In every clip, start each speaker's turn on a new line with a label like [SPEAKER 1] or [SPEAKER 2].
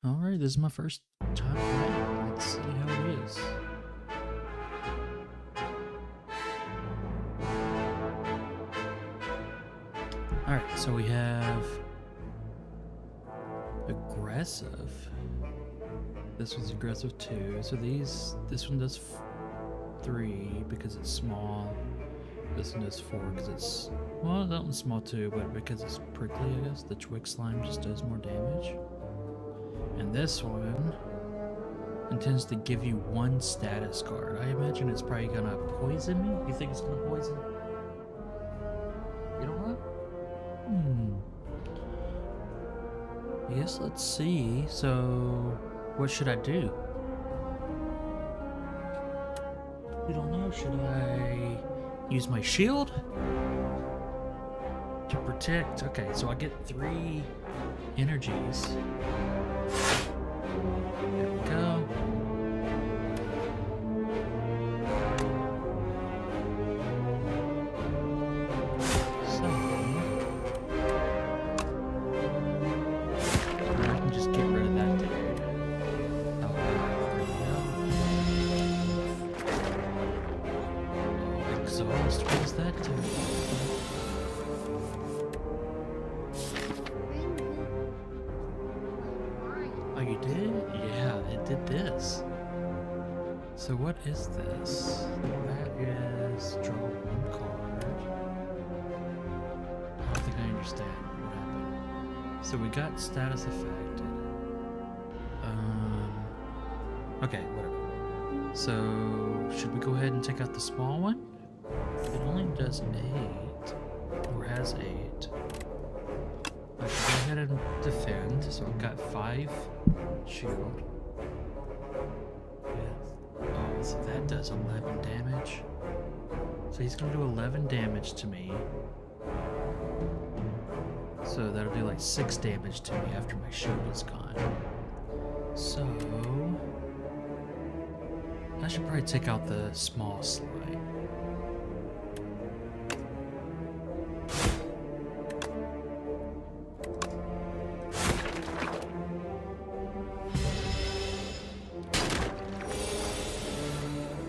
[SPEAKER 1] Alright, this is my first time playing. Let's see how it is. Alright, so we have aggressive. This one's aggressive too. So this one does 3 because it's small. This one does 4 because it's, well, that one's small too, but because it's prickly, I guess. The Twig Slime just does more damage. And this one intends to give you 1 status card. I imagine it's probably gonna poison me. You think it's gonna poison? You don't know? I guess let's see. So, what should I do? You don't know. Should I use my shield to protect? Okay, so I get 3 energies. There we go. So I can just get rid of that dude. Oh, there we go. Oh, exhaust. What does that do? Oh, you did? Yeah, it did this. So what is this? That is draw 1 card. I don't think I understand what happened. So we got status affected. Okay, whatever. So should we go ahead and take out the small one? It only does 8, or has 8. I should go ahead and defend. So I've got 5 shield. Yeah. Oh, so that does 11 damage. So he's gonna do 11 damage to me. So that'll do like 6 damage to me after my shield is gone. So I should probably take out the small slime.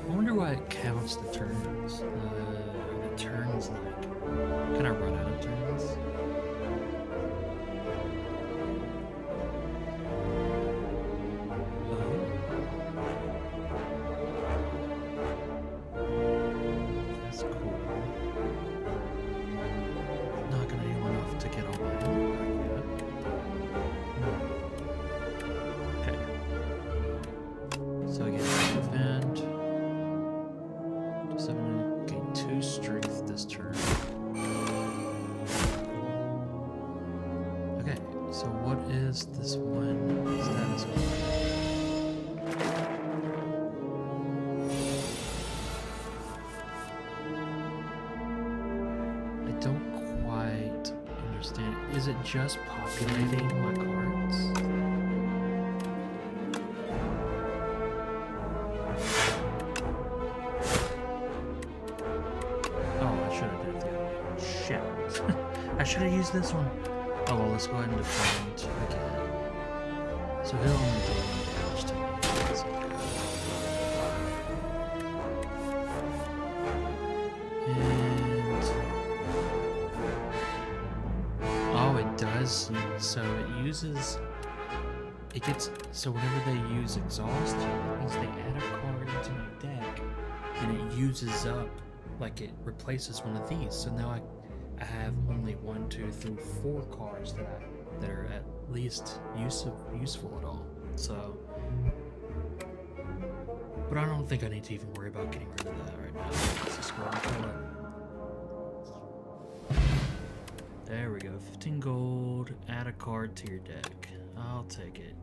[SPEAKER 1] I wonder why it counts the turns. The turns, like, can I run out of turns? That's cool. Not gonna do enough to get all my health back yet. Okay. So again, defend. 7, gain 2 strength this turn. Okay, so what is this one status card? I don't quite understand. Is it just populating my cards? I should have used this one. Oh well, let's go ahead and defend again. So he'll only do 1 damage to me. That's okay. And oh, it does. So it uses. It gets. So whenever they use exhaust, it means they add a card into my deck, and it uses up, like it replaces one of these. So now I have only 1, 2, 3, 4 cards that are at least useful at all. So, but I don't think I need to even worry about getting rid of that right now. Let's just go and pull it. There we go. 15 gold. Add a card to your deck. I'll take it.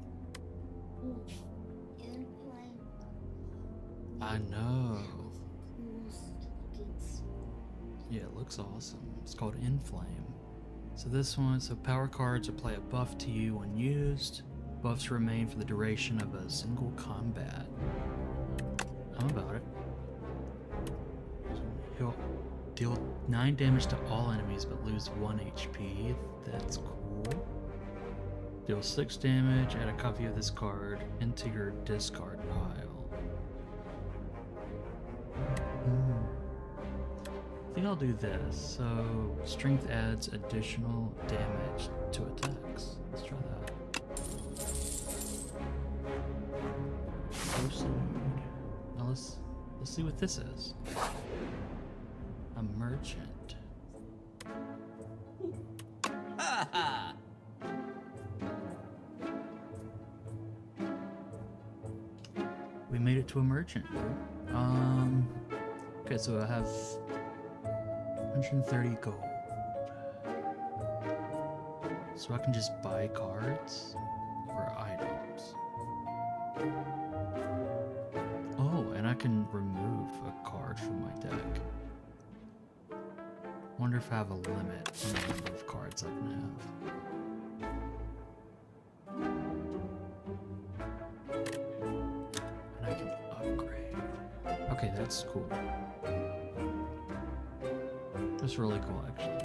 [SPEAKER 1] I know. Yeah, it looks awesome. It's called Inflame. So this one, so power cards apply a buff to you when used. Buffs remain for the duration of a single combat. I'm about it. He'll deal 9 damage to all enemies but lose 1 HP. That's cool. Deal 6 damage, add a copy of this card into your discard pile. I think I'll do this. So, strength adds additional damage to attacks. Let's try that. Proceed. Now let's see what this is. A merchant. We made it to a merchant. Okay, so I have 130 gold. So I can just buy cards or items. Oh, and I can remove a card from my deck. Wonder if I have a limit on the number of cards I can have. And I can upgrade. Okay, that's cool. That's really cool, actually.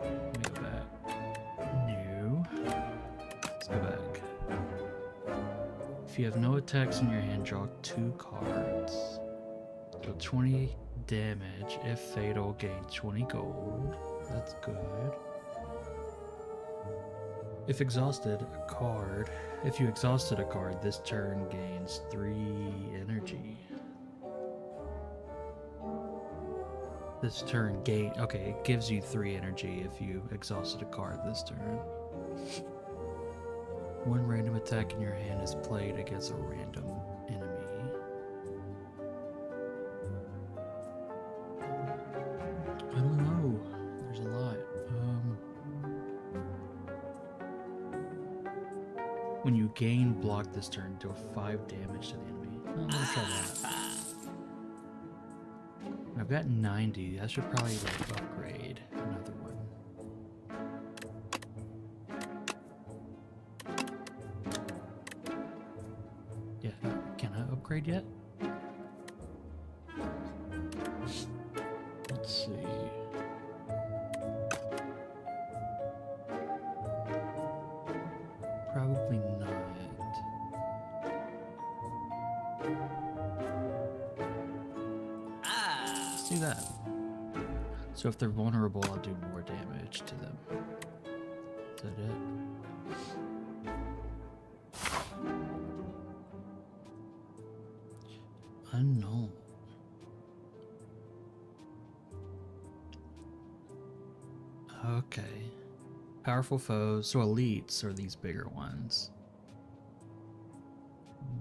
[SPEAKER 1] Let me go back. New. Let's go back. If you have no attacks in your hand, draw 2 cards. So 20 damage. If fatal, gain 20 gold. That's good. If exhausted, a card. If you exhausted a card, this turn gains 3 energy. This turn gain. Okay, it gives you 3 energy if you exhausted a card this turn. One random attack in your hand is played against a random enemy. I don't know. There's a lot. When you gain block this turn, deal 5 damage to the enemy. Oh, let's try that. I've got 90. I should probably like upgrade another one. Yeah, can I upgrade yet? Let's see. Probably not. Let's do that. So if they're vulnerable, I'll do more damage to them. Is that it? Unknown. Okay. Powerful foes. So elites are these bigger ones.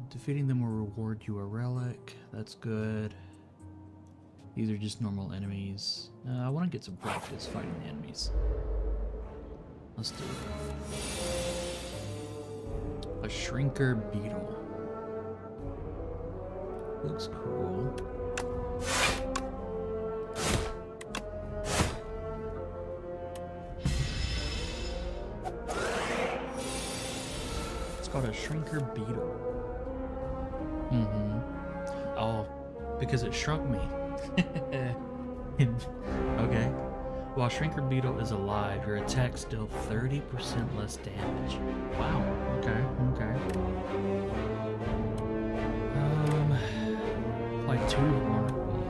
[SPEAKER 1] Defeating them will reward you a relic. That's good. These are just normal enemies. I want to get some practice fighting the enemies. Let's do it. A shrinker beetle. Looks cool. It's called a shrinker beetle. Oh, because it shrunk me. Okay. While shrinker beetle is alive, your attacks deal 30% less damage. Wow. Okay. Like 2 vulnerable.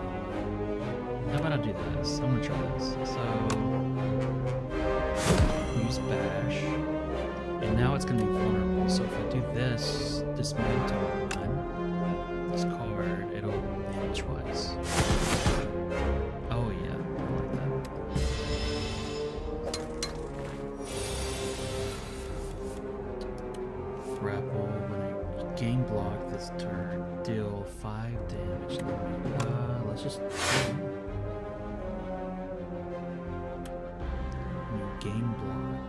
[SPEAKER 1] How about I do this? I'm gonna try this. So use bash, and now it's gonna be vulnerable. So if I do this, dismantle one, this card, it'll hit twice. Oh yeah, I like that. Grapple. When I gain block this turn, deal 5 damage. Let's just new game block.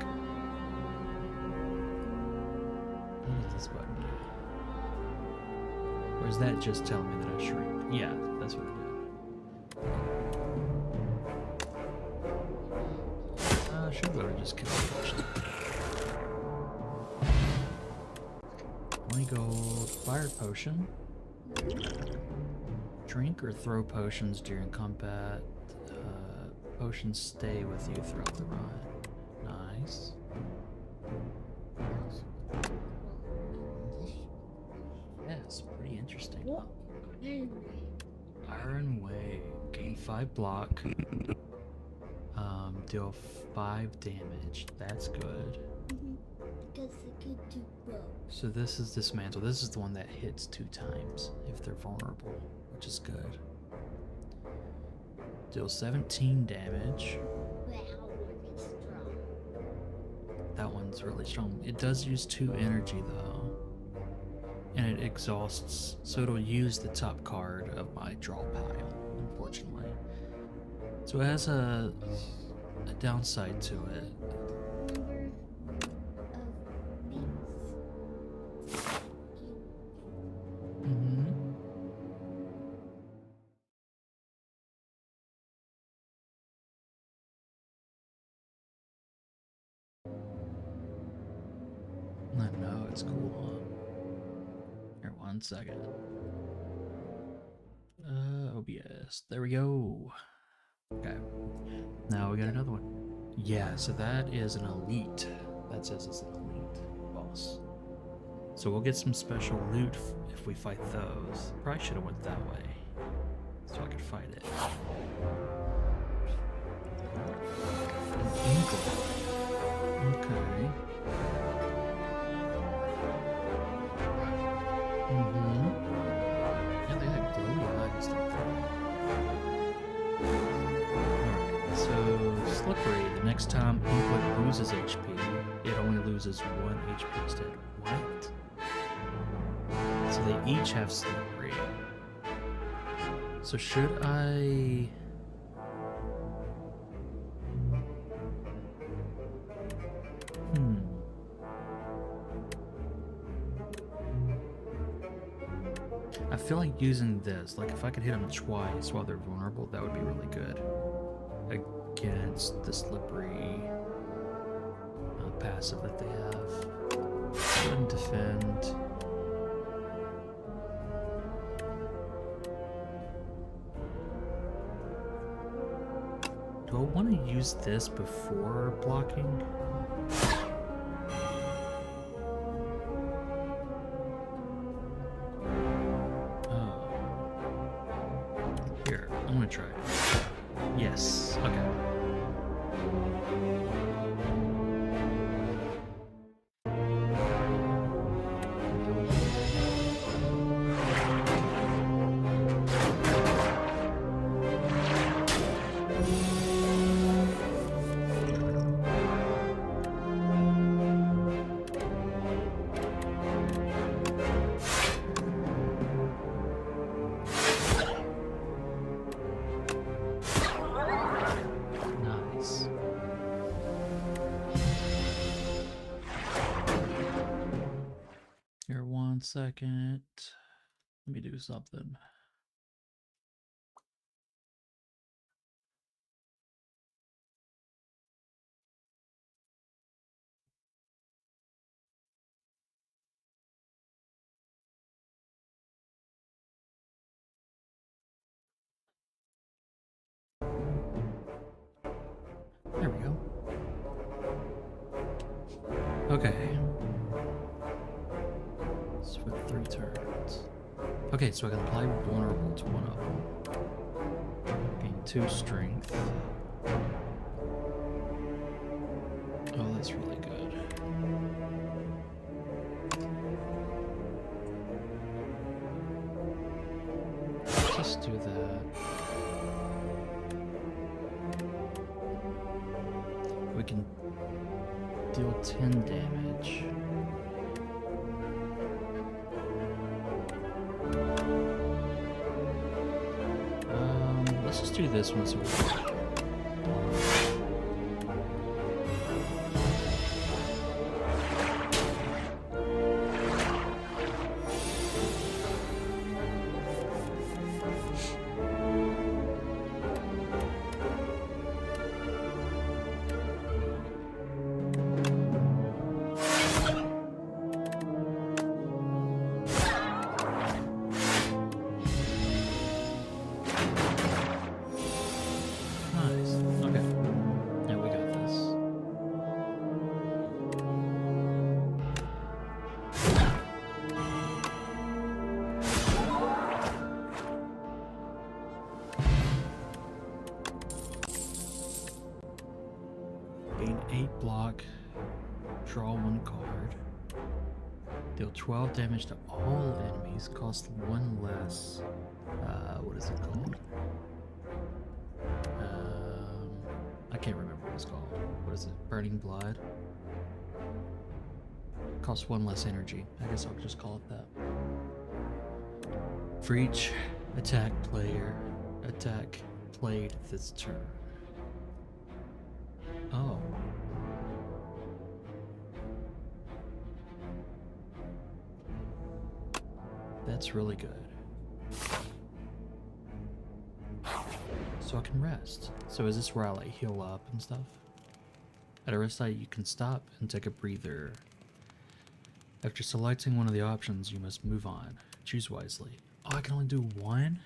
[SPEAKER 1] What does this button do? Or is that just telling me that I shrink? Yeah, that's what it did. I should go to just kill the potion. 20 gold. Fire potion. Drink or throw potions during combat. potions stay with you throughout the run. Nice. Yeah, it's pretty interesting. Huh? Iron Way. Gain 5 block. Deal 5 damage. That's good.
[SPEAKER 2] Because it could do both.
[SPEAKER 1] So this is Dismantle. This is the one that hits 2 times if they're vulnerable, which is good. Deal 17 damage.
[SPEAKER 2] Wow, really strong.
[SPEAKER 1] That one's really strong. It does use 2 energy though. And it exhausts, so it'll use the top card of my draw pile, unfortunately. So it has a downside to it. I know, it's cool, huh? Here, 1 second. OBS. There we go. Okay. Now we got another one. Yeah, so that is an elite. That says it's an elite boss. So we'll get some special loot if we fight those. Probably should have went that way, so I could fight it. An eagle. Okay. Yeah, they had glowy eyes, don't they? Alright, so Slippery, the next time input loses HP, it only loses 1 HP instead. What? So they each have Slippery. So should I... I feel like using this, like if I could hit them twice while they're vulnerable, that would be really good against the Slippery passive that they have. Go ahead and defend. Do I want to use this before blocking? I'm gonna try it. Yes. Okay. Here, 1 second. Let me do something. There we go. Okay. So with 3 turns. Okay, so I can apply vulnerable to one of them. Gain 2 strength. Oh, that's really good. Let's just do that. We can deal 10 damage. Let's just do this one so block, draw 1 card, deal 12 damage to all enemies, cost 1 less. What is it called? I can't remember what it's called. What is it? Burning Blood? Costs 1 less energy. I guess I'll just call it that. For each attack played this turn. Oh. That's really good. So I can rest. So is this where I like heal up and stuff? At a rest site, you can stop and take a breather. After selecting one of the options, you must move on. Choose wisely. Oh, I can only do 1?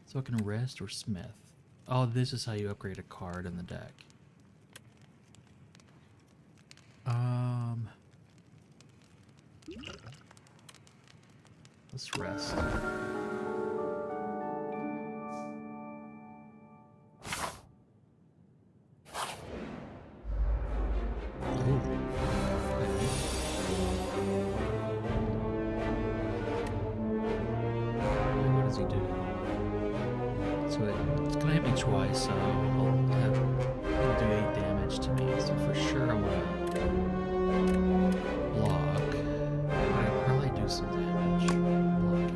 [SPEAKER 1] So I can rest or smith. Oh, this is how you upgrade a card in the deck. Let's rest. What does he do? So it's gonna hit me twice, so it'll do 8 damage to me. So for sure I wanna block. I'd probably do some damage blocking. Hold on.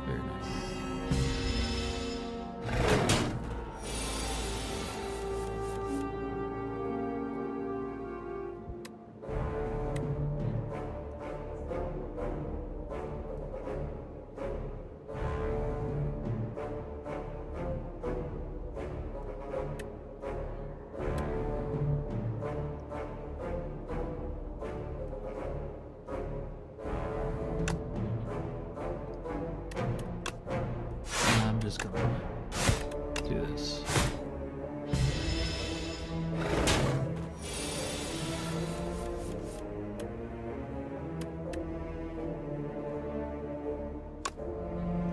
[SPEAKER 1] Very nice. I'm just gonna do this.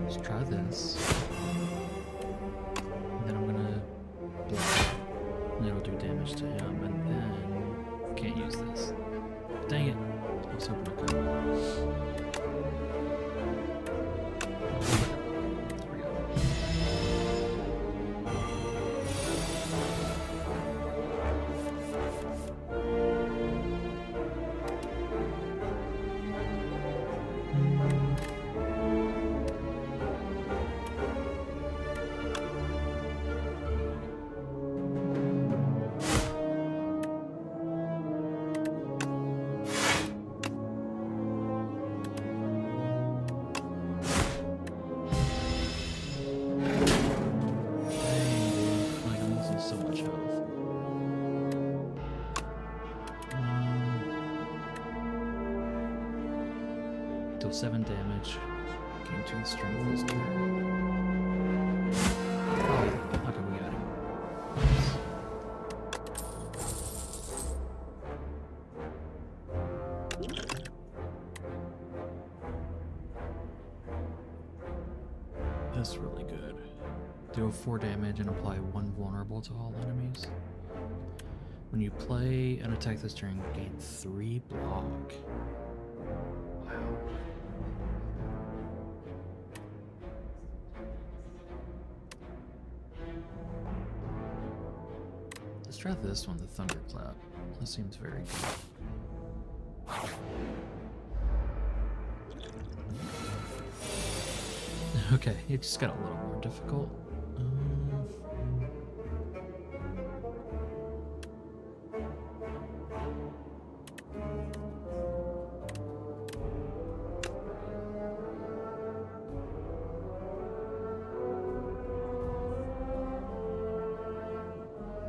[SPEAKER 1] Let's try this. And then I'm gonna block. And it'll do damage to him, and then can't use this. Dang it. I was hoping I could. There we go. Like, I'm losing so much health. Deal 7 damage. Gain 2 strength this turn. Oh, okay, we got him. Nice. That's really good. Deal 4 damage and apply 1 vulnerable to all enemies. When you play an attack this turn, gain 3 block. Wow. Let's try this one, the Thunderclap. This seems very good. Okay, it just got a little more difficult.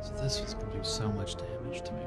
[SPEAKER 1] So this was gonna do so much damage to me.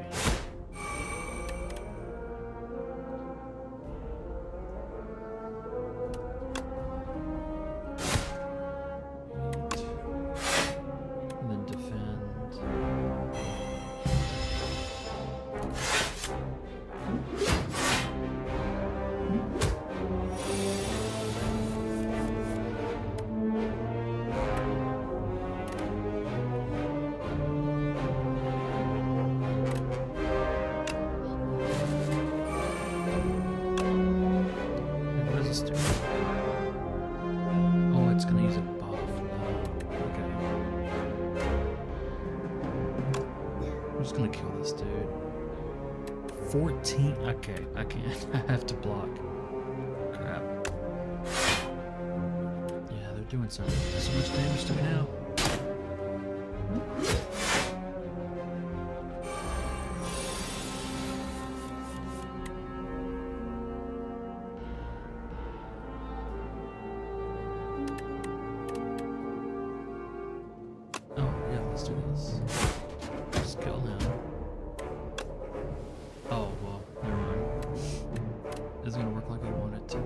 [SPEAKER 1] this dude? Oh, it's gonna use a buff. Okay. I'm just gonna kill this dude. 14. Okay, I can't. I have to block. Crap. Yeah, they're doing so much damage to me now. Oh, yeah, let's do this. Just kill him. Oh, well, never mind. This is gonna work like I want it to.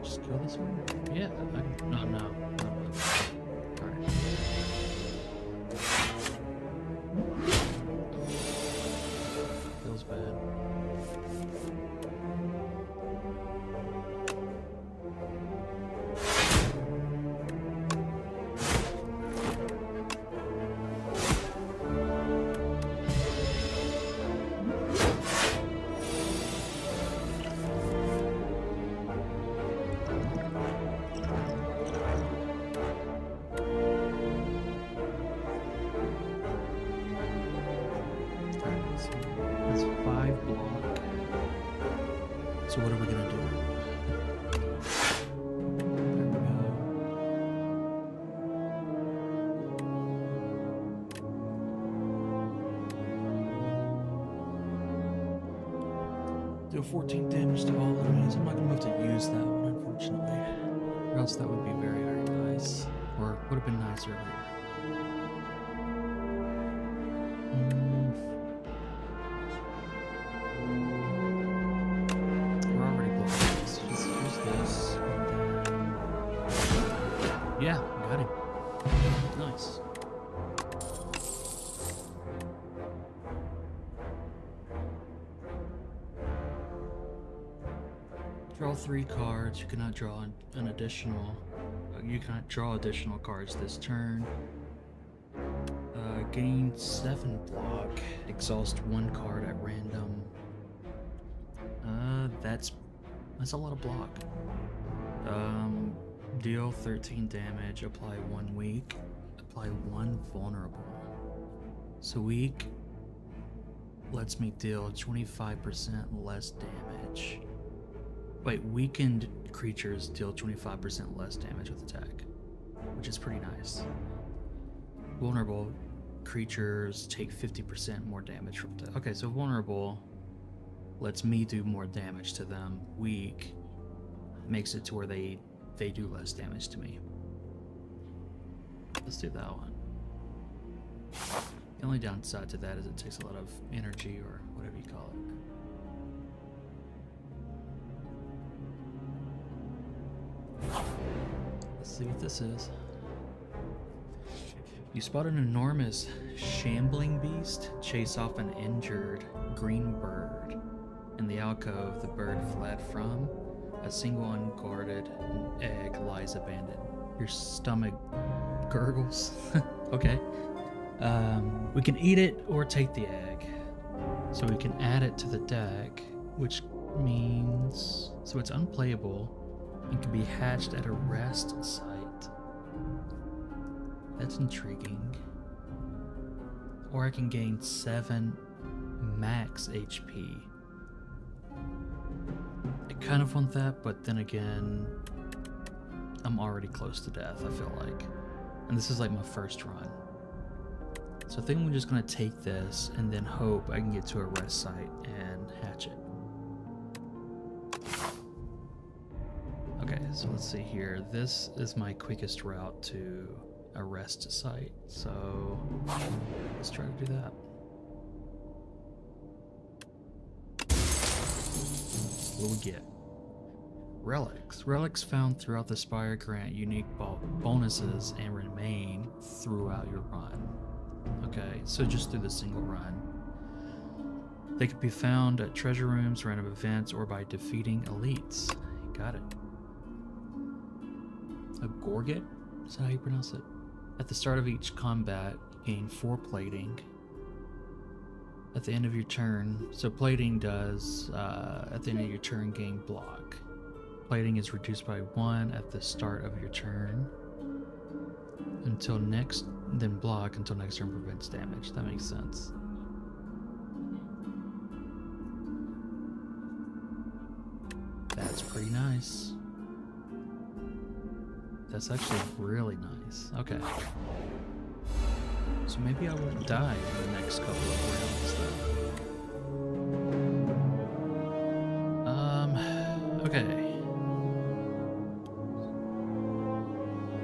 [SPEAKER 1] Just kill this one? Yeah, no. Alright. Feels bad. That's 5 block. So what are we gonna do? There we go. Deal 14 damage to all enemies. I'm not gonna have to use that one, unfortunately. Or else that would be very, very nice. Or would have been nice earlier. We're already blocking this. Just use this. And then... Yeah, got him. Nice. Draw 3 cards. You cannot draw an additional. You cannot draw additional cards this turn. Gain 7 block. Exhaust 1 card at random. That's a lot of block. Deal 13 damage. Apply 1 weak. Apply 1 vulnerable. So weak lets me deal 25% less damage. Wait, weakened creatures deal 25% less damage with attack, which is pretty nice. Vulnerable creatures take 50% more damage from attack. Okay, so vulnerable lets me do more damage to them. Weak makes it to where they do less damage to me. Let's do that one. The only downside to that is it takes a lot of energy, or whatever you call it. Let's see what this is. You spot an enormous shambling beast chase off an injured green bird. In the alcove the bird fled from, a single unguarded egg lies abandoned. Your stomach gurgles. Okay. We can eat it or take the egg. So we can add it to the deck, which means... So it's unplayable and can be hatched at a rest site. That's intriguing. Or I can gain 7 max HP. I kind of want that, but then again, I'm already close to death, I feel like. And this is like my first run. So I think I'm just gonna take this and then hope I can get to a rest site and hatch it. Okay, so let's see here. This is my quickest route to a rest site, so let's try to do that. What do we get? Relics. Relics found throughout the Spire grant unique bonuses and remain throughout your run. Okay, so just through the single run. They can be found at treasure rooms, random events, or by defeating elites. got it. A Gorget? Is that how you pronounce it? At the start of each combat, gain 4 plating. At the end of your turn, so plating does, at the end of your turn, gain block. Plating is reduced by 1 at the start of your turn. Until next, then block until next turn prevents damage. That makes sense. That's pretty nice. That's actually really nice. Okay. So maybe I won't die in the next couple of rounds then. Okay.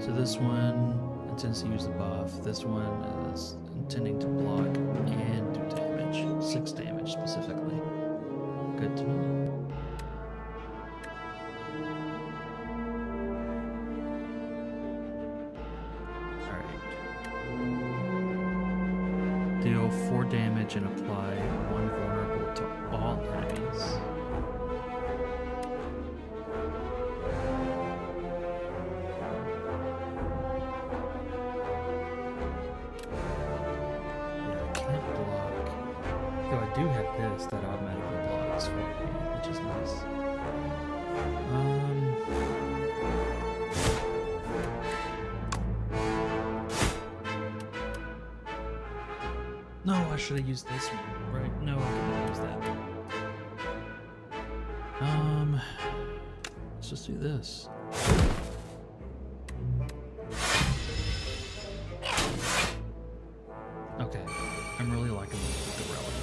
[SPEAKER 1] So this one intends to use the buff. This one is intending to block and do damage. 6 damage specifically. Good to know. Deal 4 damage and apply 1 vulnerable to all enemies. Yeah, I can't block. Though I do have this that automatically blocks for me, which is nice. No, I should have used this one, right? No, I couldn't use that. Let's just do this. Okay, I'm really liking the relic.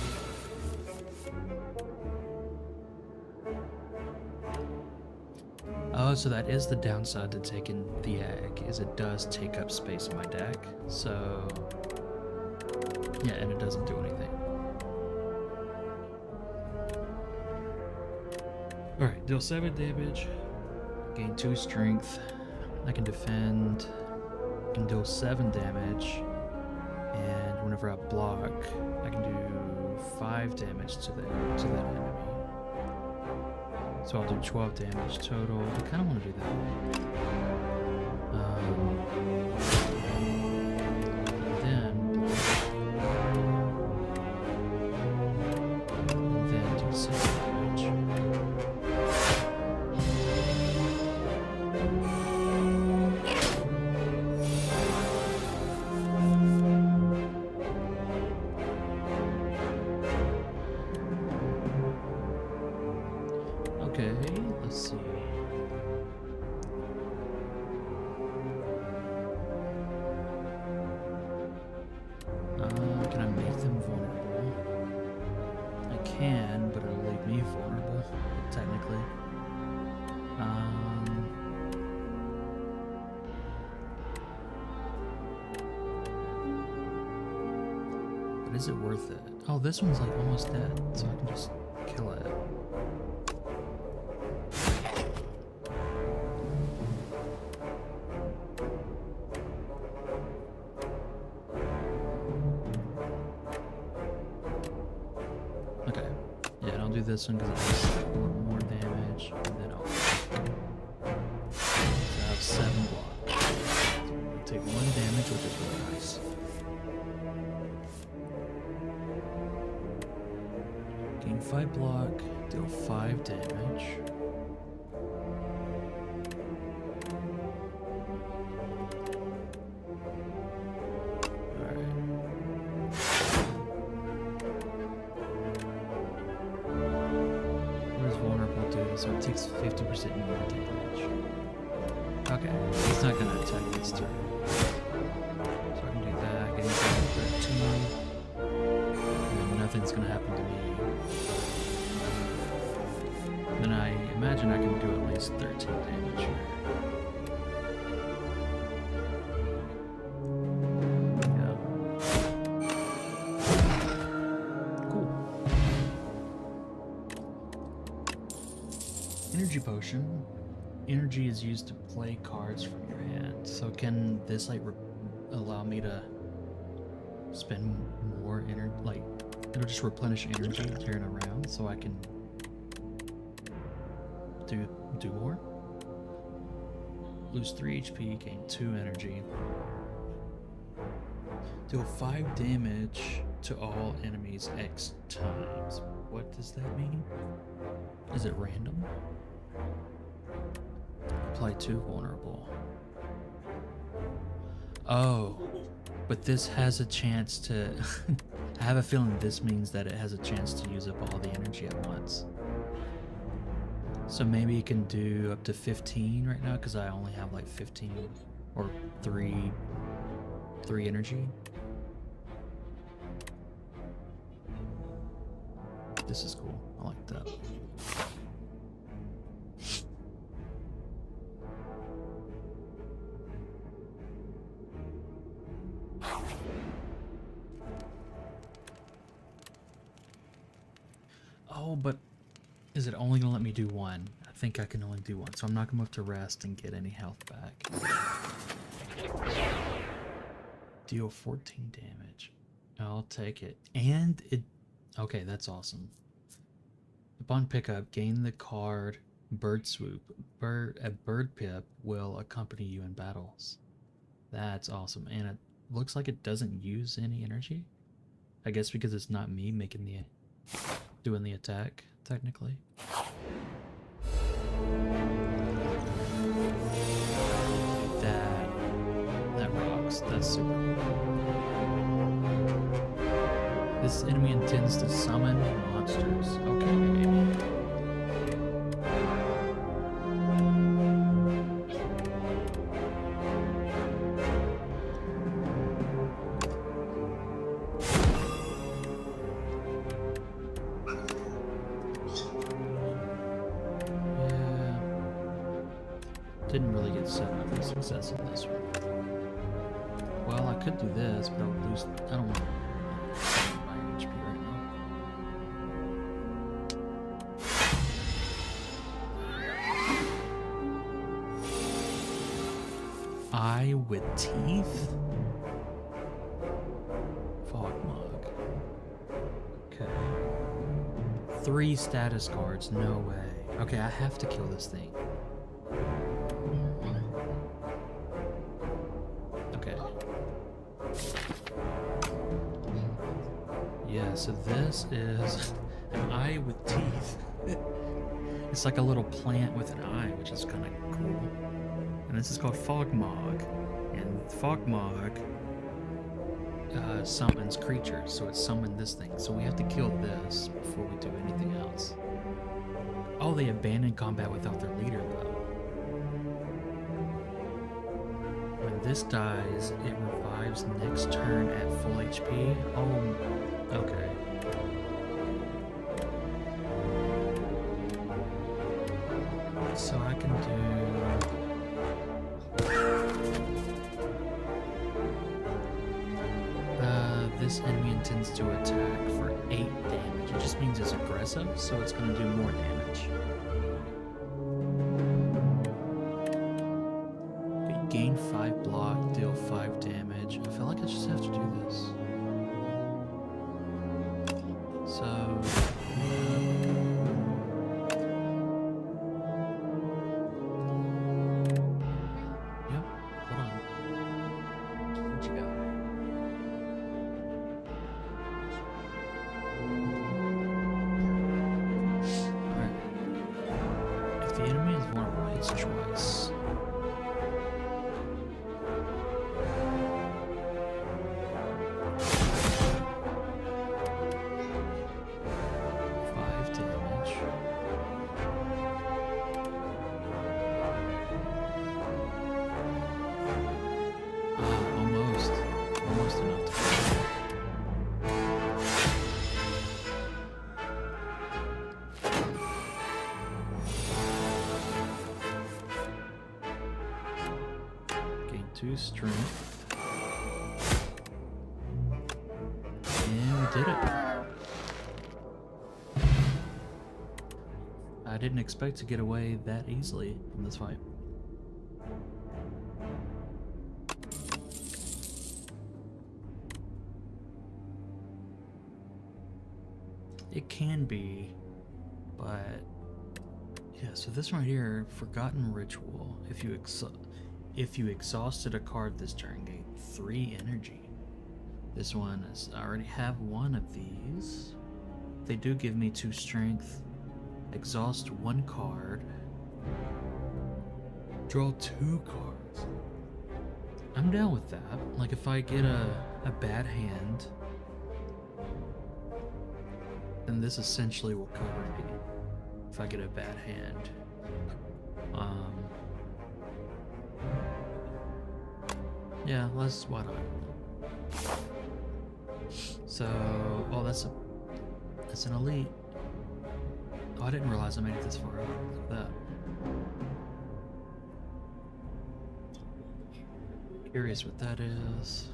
[SPEAKER 1] Oh, so that is the downside to taking the egg, is it does take up space in my deck, so... Yeah, and it doesn't do anything. Alright, deal 7 damage, gain 2 strength, I can defend, I can deal 7 damage, and whenever I block, I can do 5 damage to that enemy. So I'll do 12 damage total. I kind of want to do that. Okay, let's see. Can I make them vulnerable? I can, but it'll leave me vulnerable, technically. But is it worth it? Oh, this one's like almost dead, so I can just kill it. Okay, yeah, and I'll do this one because it does more damage, and then I'll so I have 7 block. So I'll take 1 damage, which is really nice. Gain 5 block, deal 5 damage. So it takes 50% more damage. Okay, it's not gonna attack this turn. So I can do that, I can do 13. And then nothing's gonna happen to me. Then I imagine I can do at least 13 damage here. Energy potion. Energy is used to play cards from your hand. So can this like allow me to spend more energy? Like it'll just replenish energy during a round, so I can do more. Lose 3 HP, gain 2 energy. Deal 5 damage to all enemies X times. What does that mean? Is it random? Apply 2 vulnerable. Oh, but this has a chance to... I have a feeling this means that it has a chance to use up all the energy at once. So maybe you can do up to 15 right now, because I only have like 15 or 3 energy. This is cool. I like that. Oh, but is it only gonna let me do one? I think I can only do one, so I'm not gonna move to rest and get any health back. Deal 14 damage. I'll take it. And it... Okay, that's awesome. Upon pickup, gain the card Bird Swoop. A bird pip will accompany you in battles. That's awesome. And it looks like it doesn't use any energy. I guess because it's not me making doing the attack, technically. That rocks. That's super cool. This enemy intends to summon monsters. Okay. Didn't really get set up for success in this one. Well, I could do this, but I would lose... I don't want to my HP right now. Eye with teeth? Fog mug. Okay. 3 status cards, no way. Okay, I have to kill this thing. Yeah, so this is an eye with teeth. It's like a little plant with an eye, which is kind of cool. And this is called Fogmog. And Fogmog summons creatures, so it summoned this thing. So we have to kill this before we do anything else. Oh, they abandoned combat without their leader, though. When this dies, it revives next turn at full HP. Oh, okay. So I can do... this enemy intends to attack for 8 damage. It just means it's aggressive, so it's going to do more damage. Okay, gain 5 block, deal 5 damage. I feel like I just have to do this. So... Yep, hold on. What you got? Alright. If the enemy is vulnerable, hits twice. Almost enough to gain 2 strength. And we did it. I didn't expect to get away that easily in this fight. It can be, but Yeah, so this one right here, Forgotten Ritual. If you exhausted a card this turn, gain 3 energy. This one is, I already have one of these. They do give me 2 strength. Exhaust 1 card. Draw 2 cards. I'm down with that. Like if I get a bad hand, then this essentially will cover me. If I get a bad hand. Yeah, why not? So, oh, that's an elite. Oh, I didn't realize I made it this far out. Look at that. Curious what that is.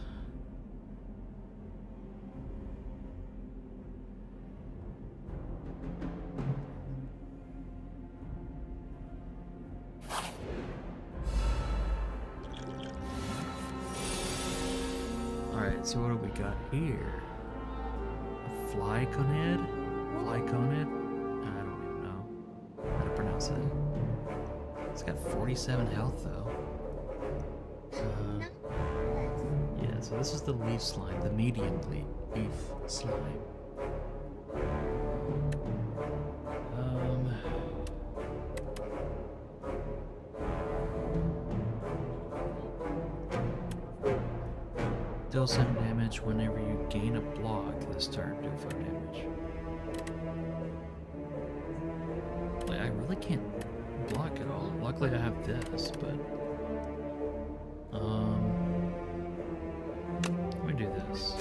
[SPEAKER 1] Alright, so what do we got here? A Flyconid? Flyconid? I don't even know how to pronounce it. It's got 47 health though. Yeah, so this is the leaf slime, the medium leaf slime. Deal some damage whenever you gain a block this turn. Do 5 damage. Like, I really can't block at all. Luckily I have this, but let me do this.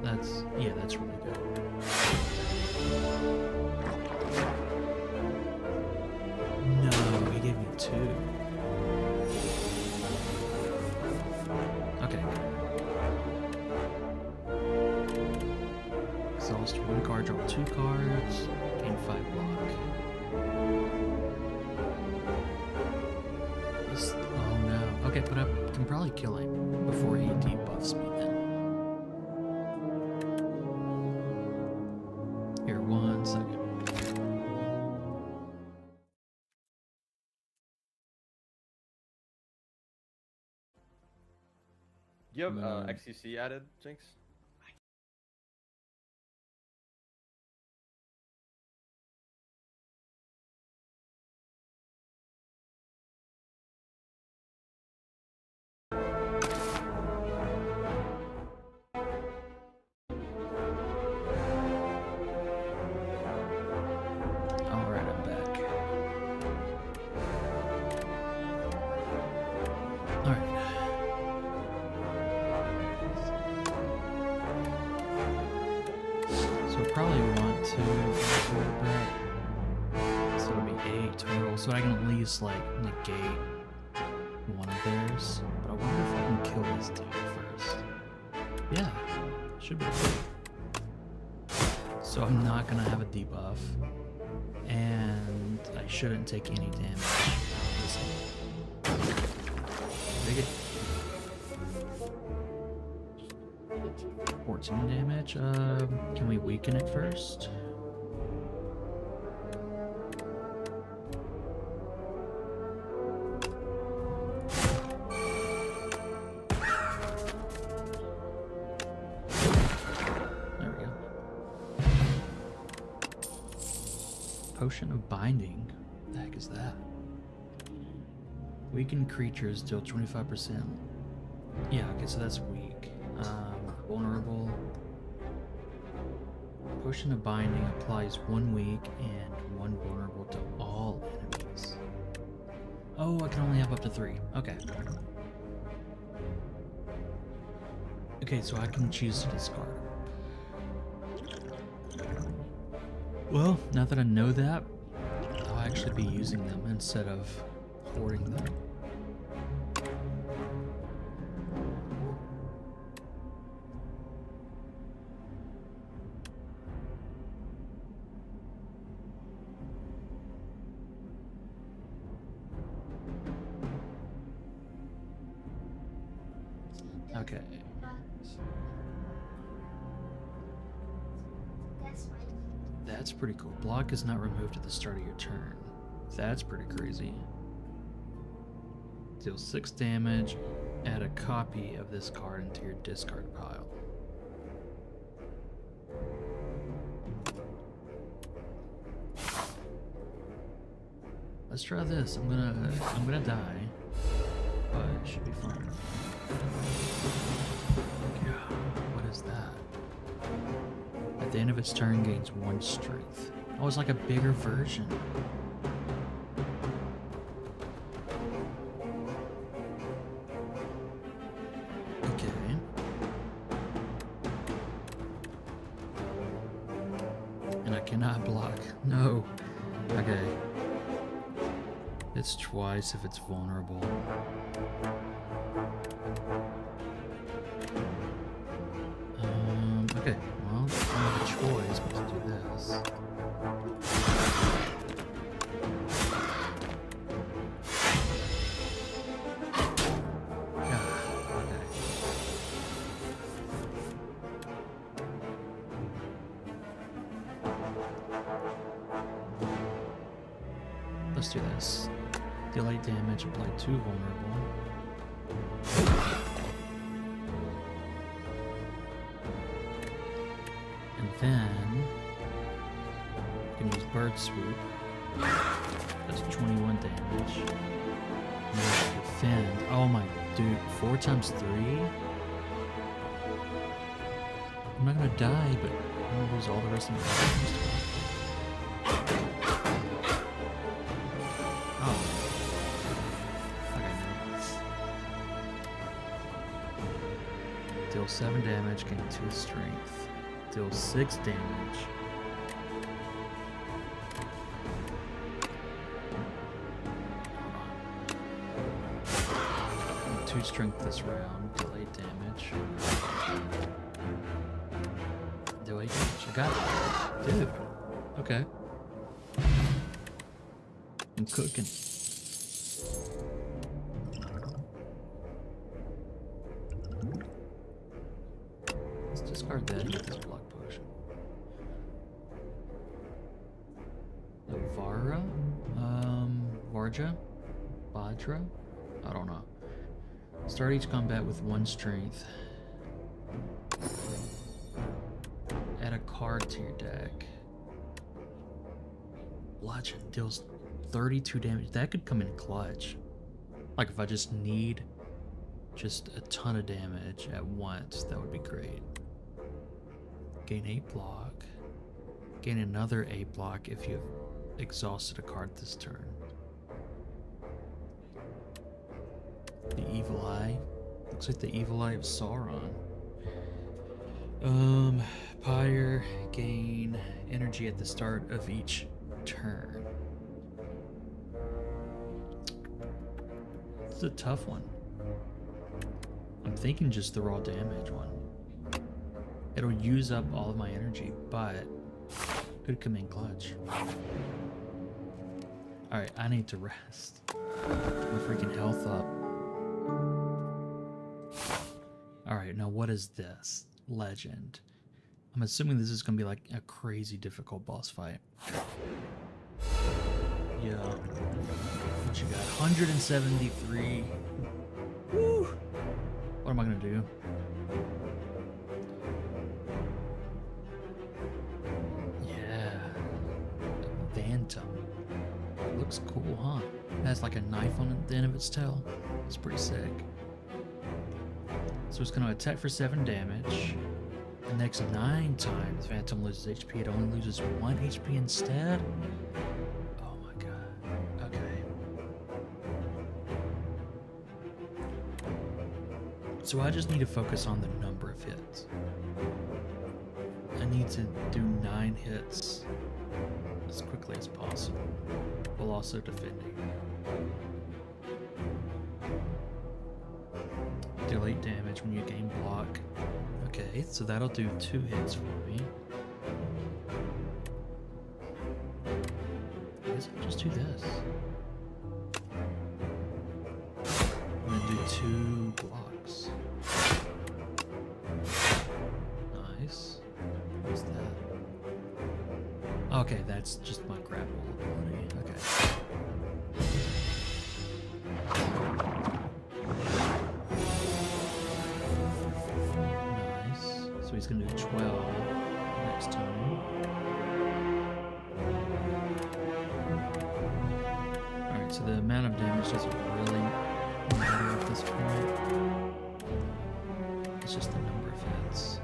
[SPEAKER 1] That's really good. No, he gave me 2. Okay. Exhaust 1 card, draw 2 cards, gain 5 block. Oh no. Okay, but I can probably kill him before he debuffs me then. Here, 1 second.
[SPEAKER 3] Do you have XCC added, Jinx?
[SPEAKER 1] Alright, I'm back. Alright. So I probably want to go back. So it'll be 8 total. So I can at least like negate one of theirs. But I wonder if I can kill this dude first. Yeah, should be good. So I'm not gonna have a debuff. And I shouldn't take any damage. Take it. 14 damage. Can we weaken it first? There we go. Potion of Binding. What the heck is that? Weakened creatures deal 25%. Yeah, okay, so that's weak. Vulnerable. Potion of Binding applies 1 weak and 1 vulnerable to all enemies. Oh, I can only have up to 3. Okay. Okay, so I can choose to discard. Well, now that I know that, I'll actually be using them instead of hoarding them.
[SPEAKER 2] She
[SPEAKER 1] Okay.
[SPEAKER 2] doesn't
[SPEAKER 1] That's pretty cool. Block is not removed at the start of your turn. That's pretty crazy. Deal 6 damage. Add a copy of this card into your discard pile. Let's try this. I'm gonna die, but it should be fun. God, what is that? At the end of its turn, gains 1 strength. Oh, it's like a bigger version. Okay. And I cannot block. No. Okay. It's twice if it's vulnerable. Okay, well, I don't have a choice but to do this. Okay. Let's do this. Deal 8 damage, apply 2 vulnerable. And then you can use Bird Swoop. That's 21 damage. And then defend. Oh my dude, 4 times 3? I'm not gonna die, but I'm gonna lose all the rest of my items. Deal 7 damage, gain 2 strength. Deal 6 damage. And 2 strength this round. Deal 8 damage. Deal 8 damage. I got it. Dude. Okay. I'm cooking. Discard that and get this block potion. Navara? Varja? Badra? I don't know. Start each combat with 1 strength. Add a card to your deck. Bludgeon deals 32 damage. That could come in clutch. Like if I just need just a ton of damage at once, that would be great. Gain 8 block. Gain another 8 block if you've exhausted a card this turn. The Evil Eye. Looks like the Evil Eye of Sauron. Pyre. Gain energy at the start of each turn. It's a tough one. I'm thinking just the raw damage one. It'll use up all of my energy, but could come in clutch. Alright, I need to rest. Get my freaking health up. Alright, now what is this? Legend. I'm assuming this is going to be like a crazy difficult boss fight. Yeah. What you got? 173. Woo! What am I going to do? Looks cool, huh? It has like a knife on the end of its tail. It's pretty sick. So it's going to attack for 7 damage. The next 9 times Phantom loses HP, it only loses 1 HP instead? Oh my god. Okay. So I just need to focus on the number of hits. I need to do 9 hits as quickly as possible, while also defending. Deal 8 damage when you gain block. Okay, so that'll do 2 hits for me. I guess I'll just do this. I'm gonna do 2 blocks. Nice. What's that? Okay, that's just my grapple ability. Okay. Nice. So he's gonna do 12 next time. Alright, so the amount of damage doesn't really matter at this point. It's just the number of hits.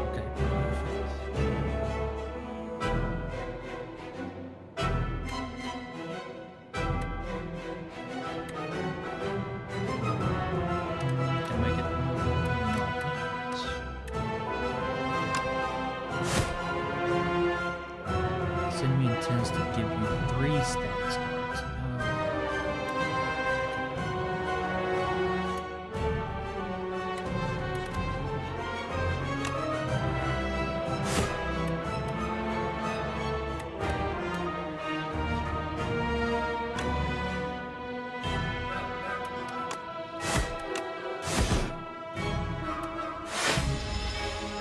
[SPEAKER 1] Okay, perfect. Can make it not. This enemy intends to give you 3 status cards.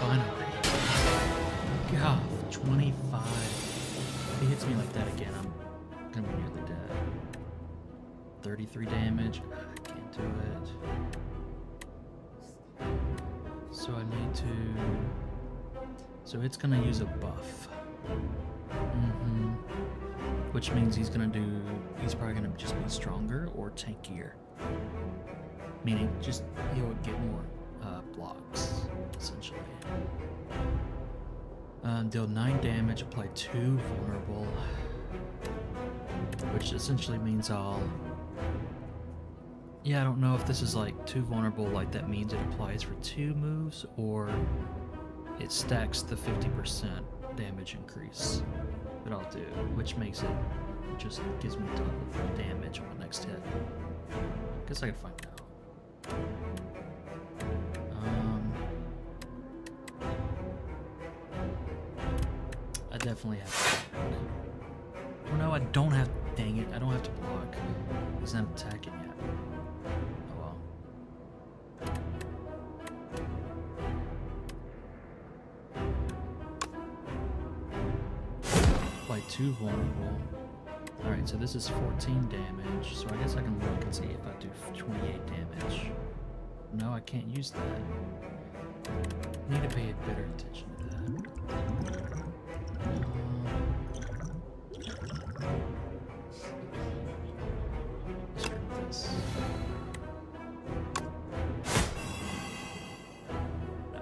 [SPEAKER 1] Finally. God, 25. If he hits me like that again, I'm gonna be nearly dead. 33 damage. I can't do it. So I need to. So it's gonna use a buff. Which means he's probably gonna just be stronger or tankier. Meaning just he'll get more blocks, essentially. Deal 9 damage, apply 2 vulnerable. Which essentially means yeah, I don't know if this is like 2 vulnerable, like that means it applies for 2 moves, or it stacks the 50% damage increase that I'll do, which makes it just gives me double damage on the next hit. Guess I can find out. I definitely have to block. Oh no, I don't have. Dang it, I don't have to block. He's not attacking yet. Oh well. By 2 vulnerable. Alright, so this is 14 damage, so I guess I can look and see if I do 28 damage. No, I can't use that. Need to pay better attention to that. Screw this. No.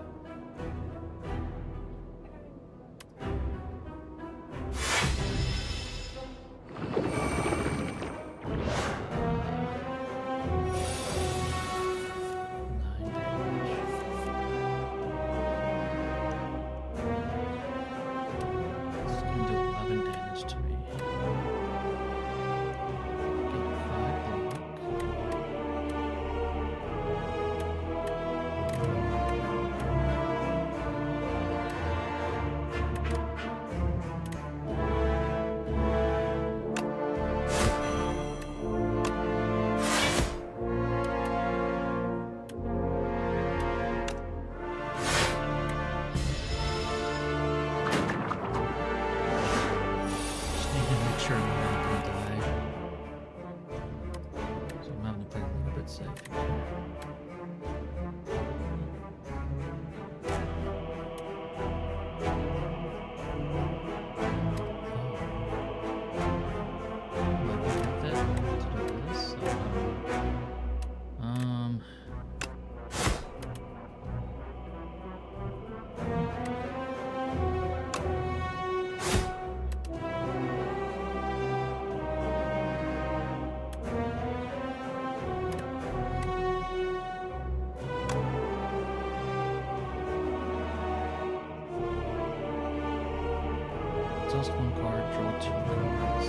[SPEAKER 1] Toss 1 card, draw 2 cards.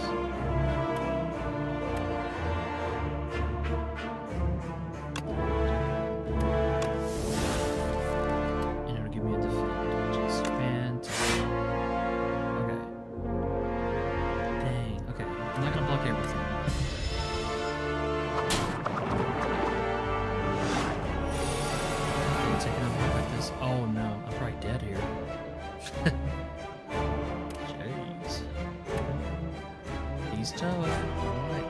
[SPEAKER 1] And it'll give me a defend, which is fantastic. Okay. Dang. Okay. I'm not gonna block everything. I'm taking a look at this. Oh no, I'm probably dead here. Jeez. He's tough. Alright.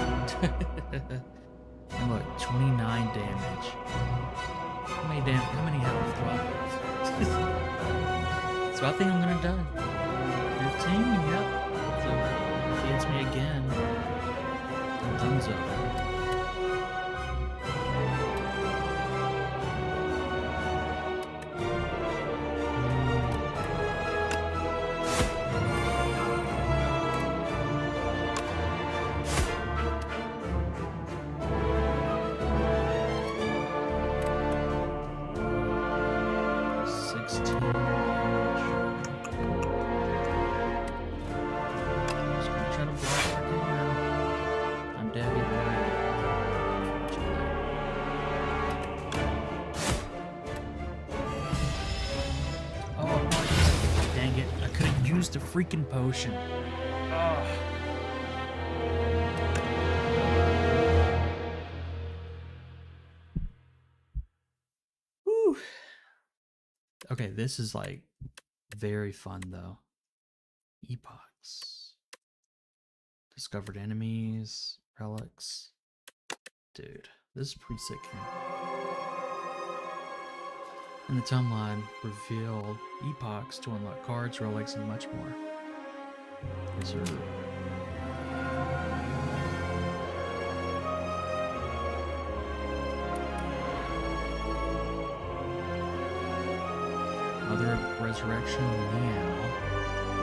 [SPEAKER 1] What do I do? And look, 29 damage. How many health do I have? So I think I'm gonna die. 15, yep. So if he hits me again, thumbs up. The freaking potion. Whew. Okay, this is like very fun though. Epochs. Discovered enemies, relics. Dude, this is pretty sick here. In the timeline, reveal epochs to unlock cards, relics, and much more. Yes, sir. Mother of Resurrection, meow.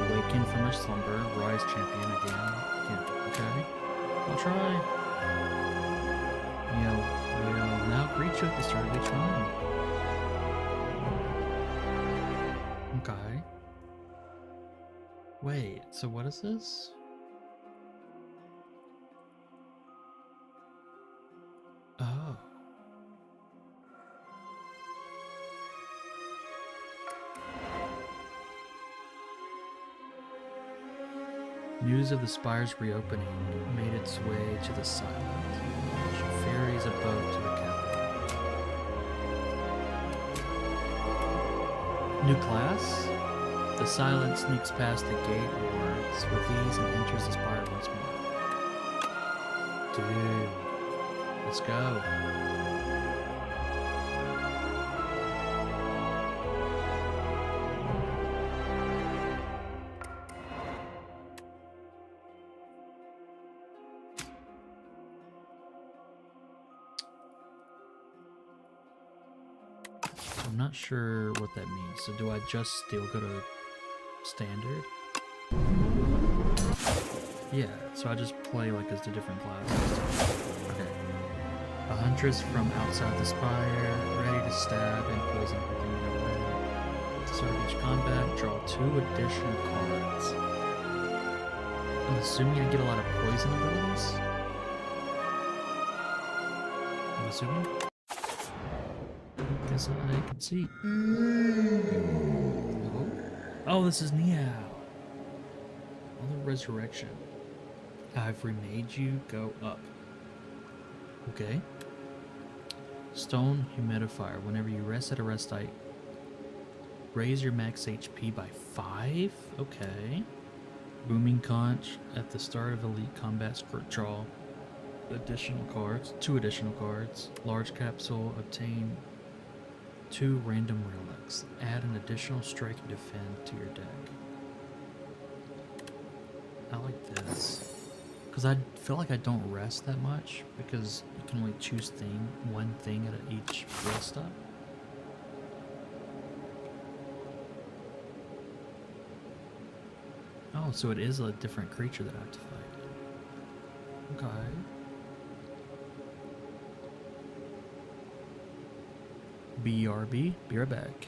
[SPEAKER 1] Awaken from her slumber, rise champion again. Okay, I'll try. Meow. Now greet you at the start of each one. Okay. Wait, so what is this? Oh. News of the Spire's reopening made its way to the Silent, which ferries a boat to the capital. New class? The Silent sneaks past the gate wards with ease and enters the Spire once more. Dude, let's go. I'm not sure what that means. So do I just still go to standard? Yeah, so I just play like as the different classes. Okay. A huntress from outside the Spire, ready to stab and poison everything in her way. To start each combat, draw 2 additional cards. I'm assuming I get a lot of poison abilities. I'm assuming. Guess I can see. Oh, this is Niao. On the resurrection. I've remade you go up. Okay. Stone humidifier. Whenever you rest at a rest site, raise your max HP by 5. Okay. Booming conch at the start of elite combat. Draw additional cards. 2 additional cards. Large capsule. Obtain 2 random relics. Add an additional strike and defend to your deck. I like this. Because I feel like I don't rest that much. Because you can only choose one thing at each rest stop. Oh, so it is a different creature that I have to fight. Okay. BRB. Be right back.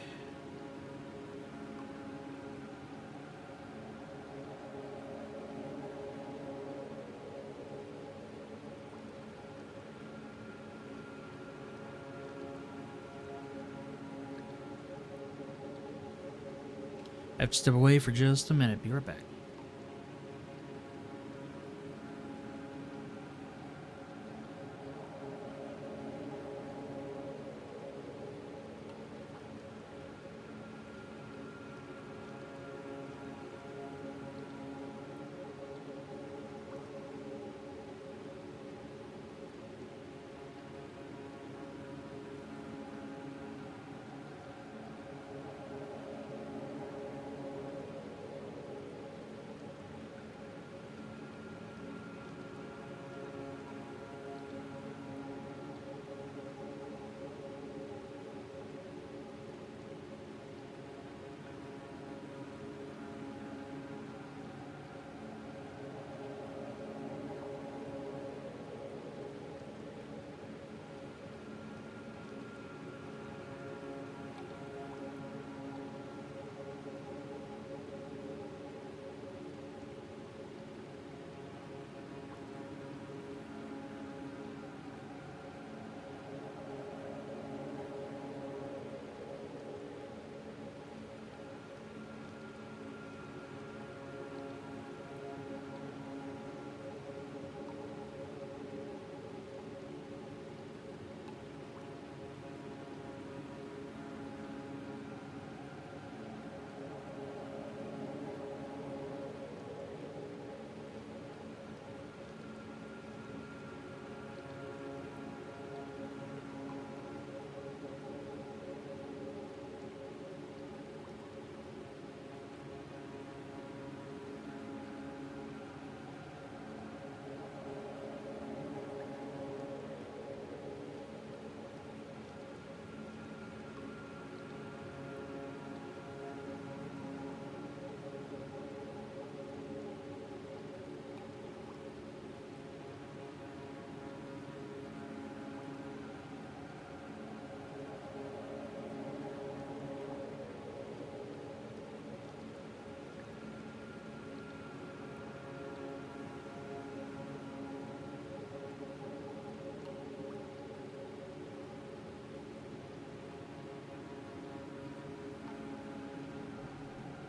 [SPEAKER 1] I have to step away for just a minute. Be right back.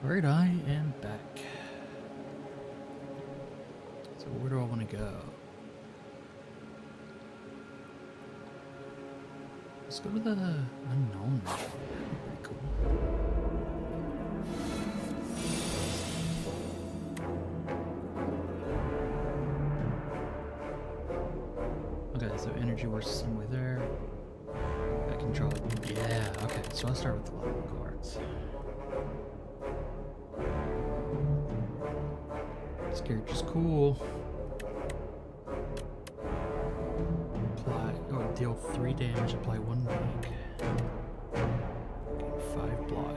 [SPEAKER 1] Alright, I am back. So where do I want to go? Let's go to the unknown. Pretty cool. Okay, so energy works the same way there. I can draw. Yeah, okay, so I'll start with the lava cards. This character's cool. Apply, oh, deal 3 damage, apply 1 weak. Gain 5 block.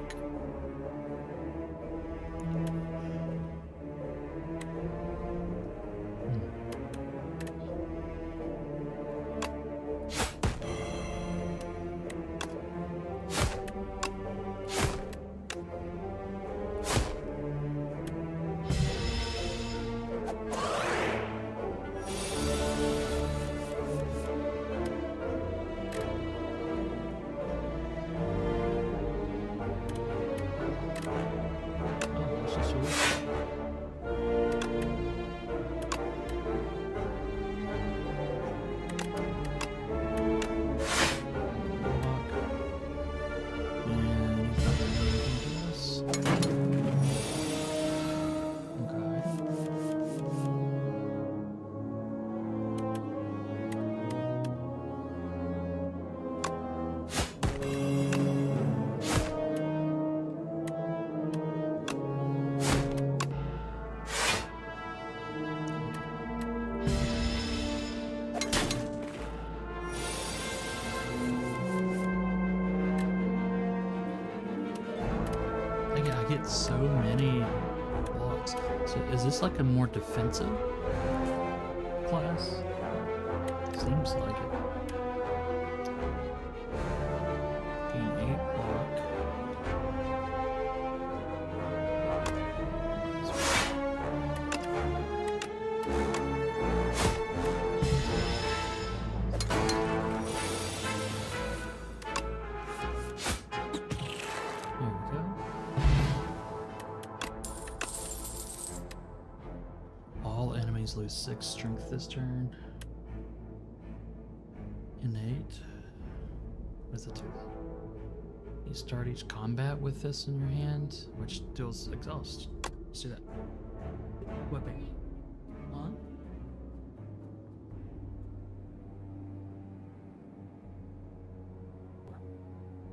[SPEAKER 1] I get so many blocks. So is this like a more defensive class? Seems like it. Gain enemies lose 6 strength this turn. Innate. What does that do? You start each combat with this in your hand, which deals exhaust. Let's do that. Whipping. On.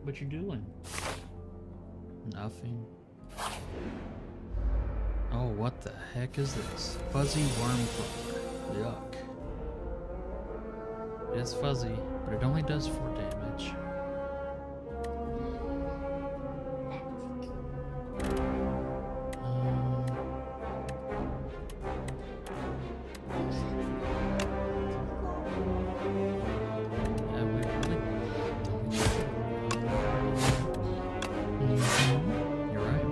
[SPEAKER 1] What you doing? Nothing. Oh, what the heck is this? Fuzzy worm bug. Yuck. It's fuzzy, but it only does 4 damage. Yeah, we really You're right.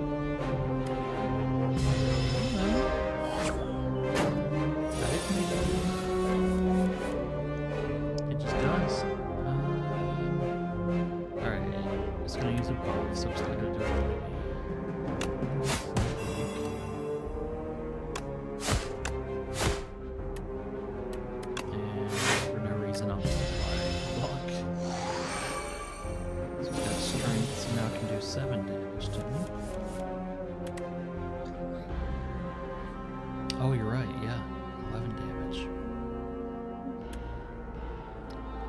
[SPEAKER 1] It just does. Alright, it's gonna use a buff, so it's not gonna do anything. And for no reason, I'll just apply block. So it's got strength, so now it can do 7 damage to me. Oh, you're right, yeah. 11 damage.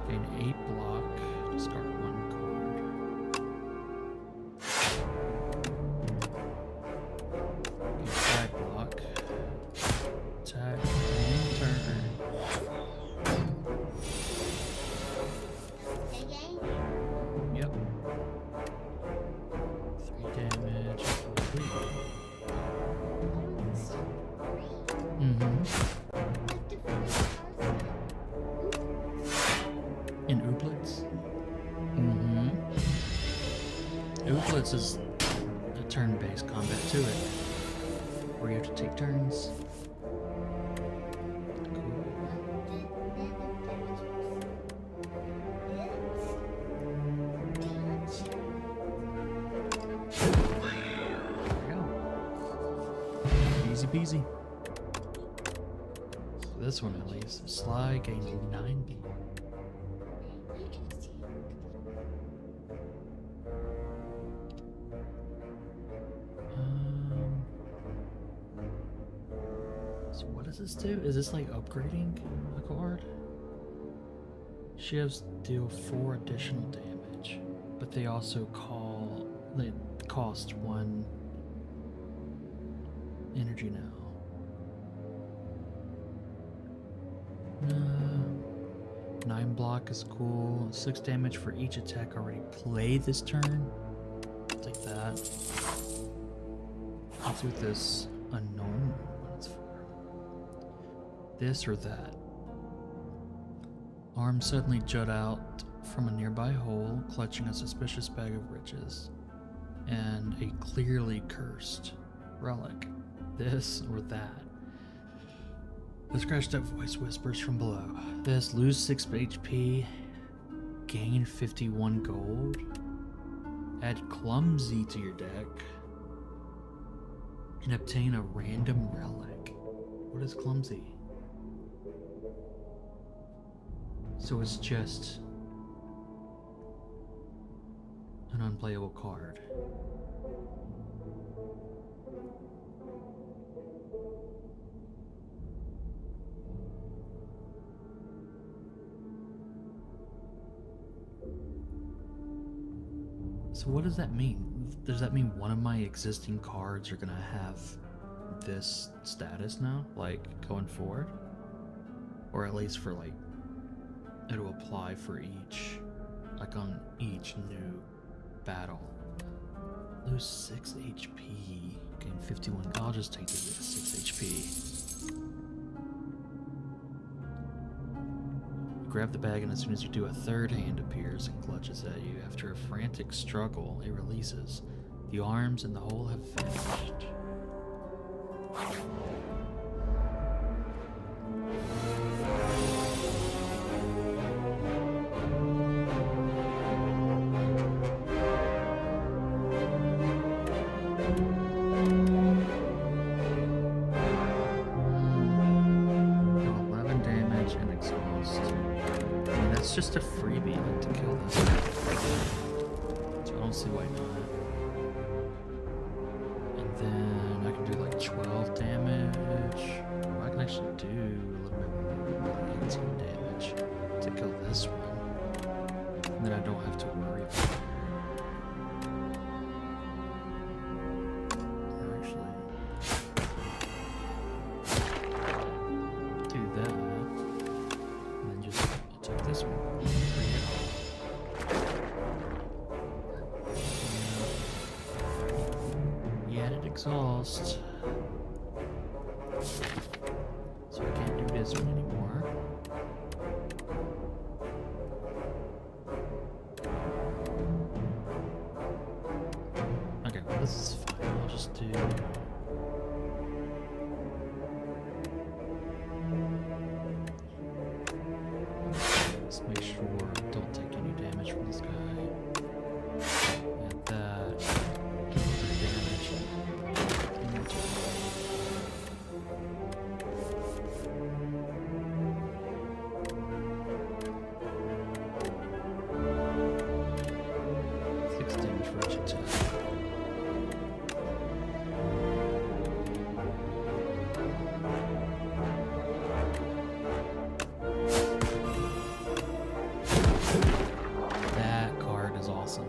[SPEAKER 1] Gain 8 block, discard 1 card. Gain 5 block. Attack and turn.
[SPEAKER 2] Again?
[SPEAKER 1] Yep. 3 damage. In Ooblets? Ooblets is a turn-based combat to it, where you have to take turns. There you go. Easy peasy. So this one at least. Sly gains 9 B. So what does this do? Is this like upgrading a card? She has deal 4 additional damage, but they also they cost 1 energy now. 9 block is cool. 6 damage for each attack already played this turn. I'll take that. Let's do this unknown. What it's for. This or that. Arms suddenly jut out from a nearby hole, clutching a suspicious bag of riches. And a clearly cursed relic. This or that. The scratched up voice whispers from below. This, lose 6 HP, gain 51 gold, add clumsy to your deck, and obtain a random relic. What is clumsy? So it's just an unplayable card. So what does that mean? Does that mean one of my existing cards are gonna have this status now, like going forward? Or at least for like, it'll apply for each, like on each new battle. Lose 6 HP, gain 51. I'll just take this at 6 HP. Grab the bag, and as soon as you do, a third hand appears and clutches at you. After a frantic struggle, it releases. The arms and the hole have vanished. Exhaust. I mean, that's just a freebie, like, to kill this guy. So I don't see why not. And then I can do like 12 damage. Or I can actually do a little bit more, like 18 damage to kill this one. And then I don't have to worry about it. Or actually, do that. And then just, I'll take this one. He added exhaust. So I can't do this one anymore. Okay, well, this is fine. I'll just do. Let's make sure I don't take any damage from this guy. And that. Damage. Six damage for each attack. That card is awesome.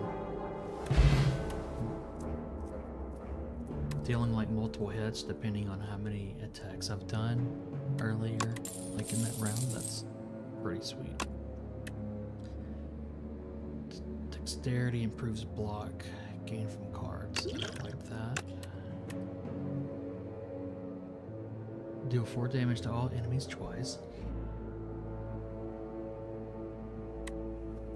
[SPEAKER 1] Dealing like multiple hits depending on how many attacks I've done earlier, like in that round, that's pretty sweet. Dexterity improves block gained from cards. I like that. Deal 4 damage to all enemies twice.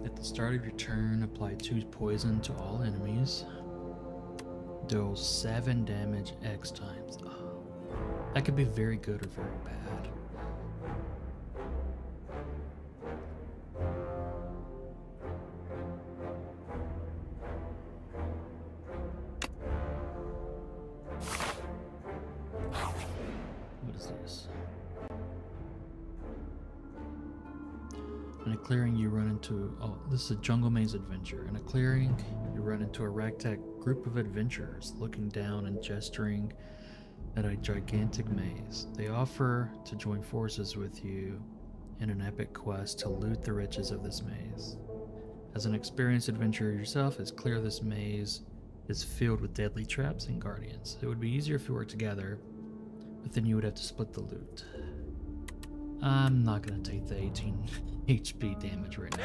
[SPEAKER 1] At the start of your turn, apply 2 poison to all enemies. Deal 7 damage X times. Oh, that could be very good or very bad. What is this? In a clearing, you run into. Oh, this is a jungle maze adventure. In a clearing, you run into a ragtag group of adventurers looking down and gesturing at a gigantic maze. They offer to join forces with you in an epic quest to loot the riches of this maze. As an experienced adventurer yourself, it's clear this maze is filled with deadly traps and guardians. It would be easier if you worked together, but then you would have to split the loot. I'm not going to take the 18 HP damage right now.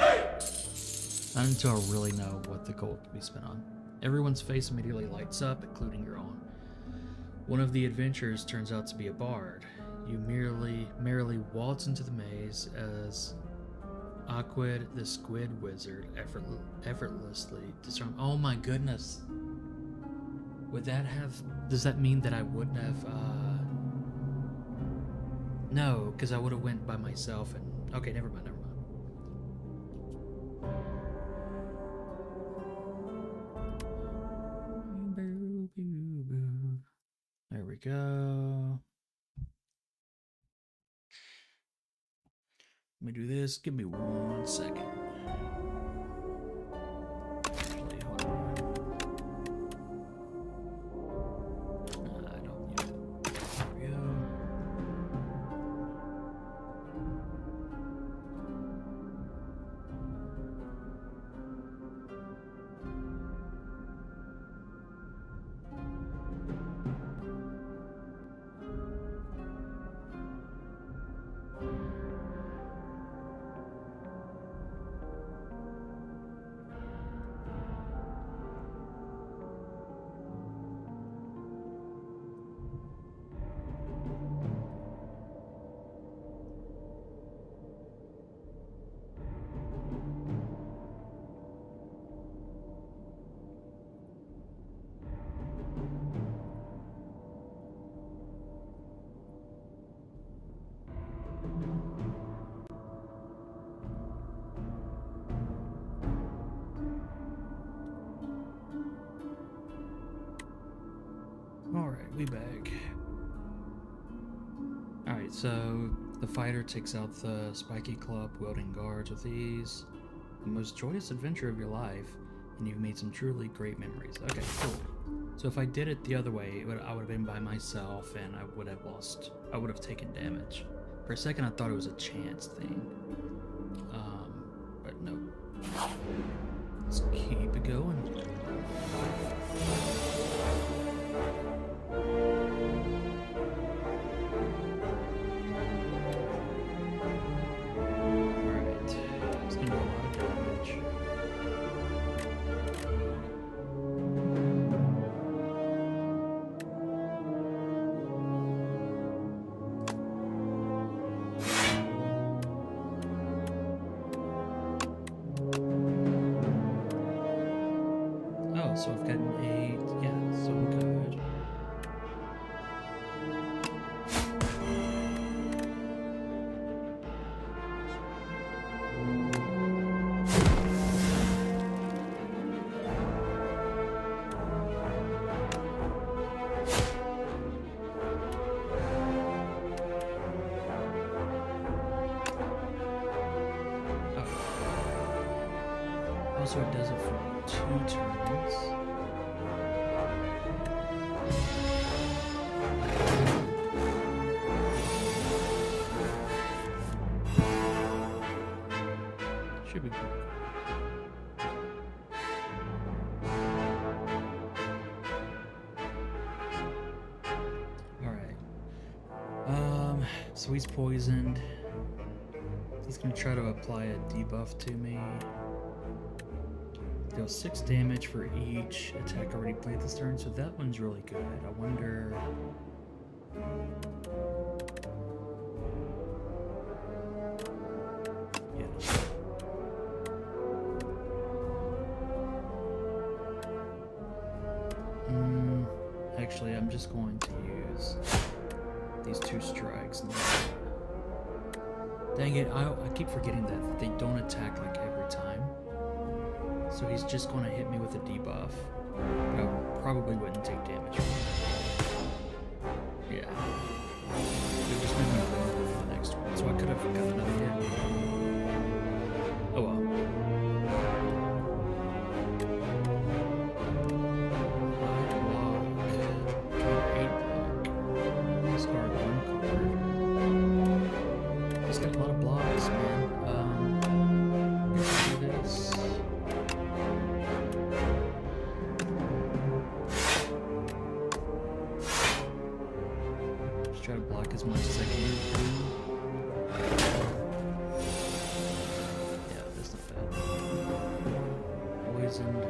[SPEAKER 1] Not until I really know what the gold can be spent on. Everyone's face immediately lights up, including your own. One of the adventurers turns out to be a bard. You merrily waltz into the maze as Aquid, the squid wizard, effortlessly disarm. Oh my goodness! Would that have? Does that mean that I wouldn't have? No, because I would have went by myself and. Okay, never mind. There we go. Let me do this. Give me 1 second. Actually, hold on. I don't need it. There we go. Alright, we back. Alright, so The fighter takes out the spiky club wielding guards with ease. The most joyous adventure of your life, and you've made some truly great memories. Okay, cool. So if I did it the other way, I would have been by myself, and I would have lost. I would have taken damage. For a second, I thought it was a chance thing. But no. Let's keep it going. Alright. It's gonna do a lot of damage. Oh, so I've gotten 8. Yeah, so I'm good. Oh. Also, it does it for 2 turns. Should be good. Alright. So he's poisoned. He's gonna try to apply a debuff to me. Deal 6 damage for each attack already played this turn, so that one's really good. I wonder. Yeah. Actually, I'm just going to use these 2 strikes. Dang it, I keep forgetting that they don't attack like every time. So he's just going to hit me with a debuff. But I probably wouldn't take damage from it. Yeah. It just made me vulnerable for the next one, so I could have gotten another hit. Oh well. Discard 1 card. He's got a lot of blocks, man. Let's do this. Just try to block as much as I can. Yeah, that's not bad. Poisoned.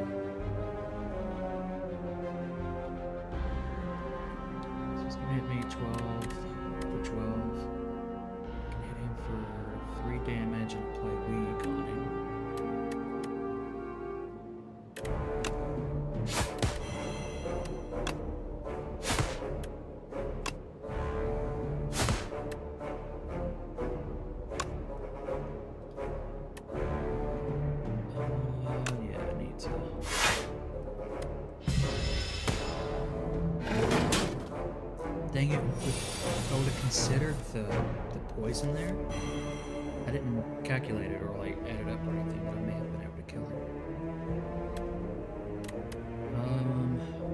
[SPEAKER 1] Hit me 12 for 12. Can hit him for 3 damage and apply weak on him. Yeah, I need to. Dang it, if I would have considered the poison there, I didn't calculate it or like add it up or anything, but I may have been able to kill him.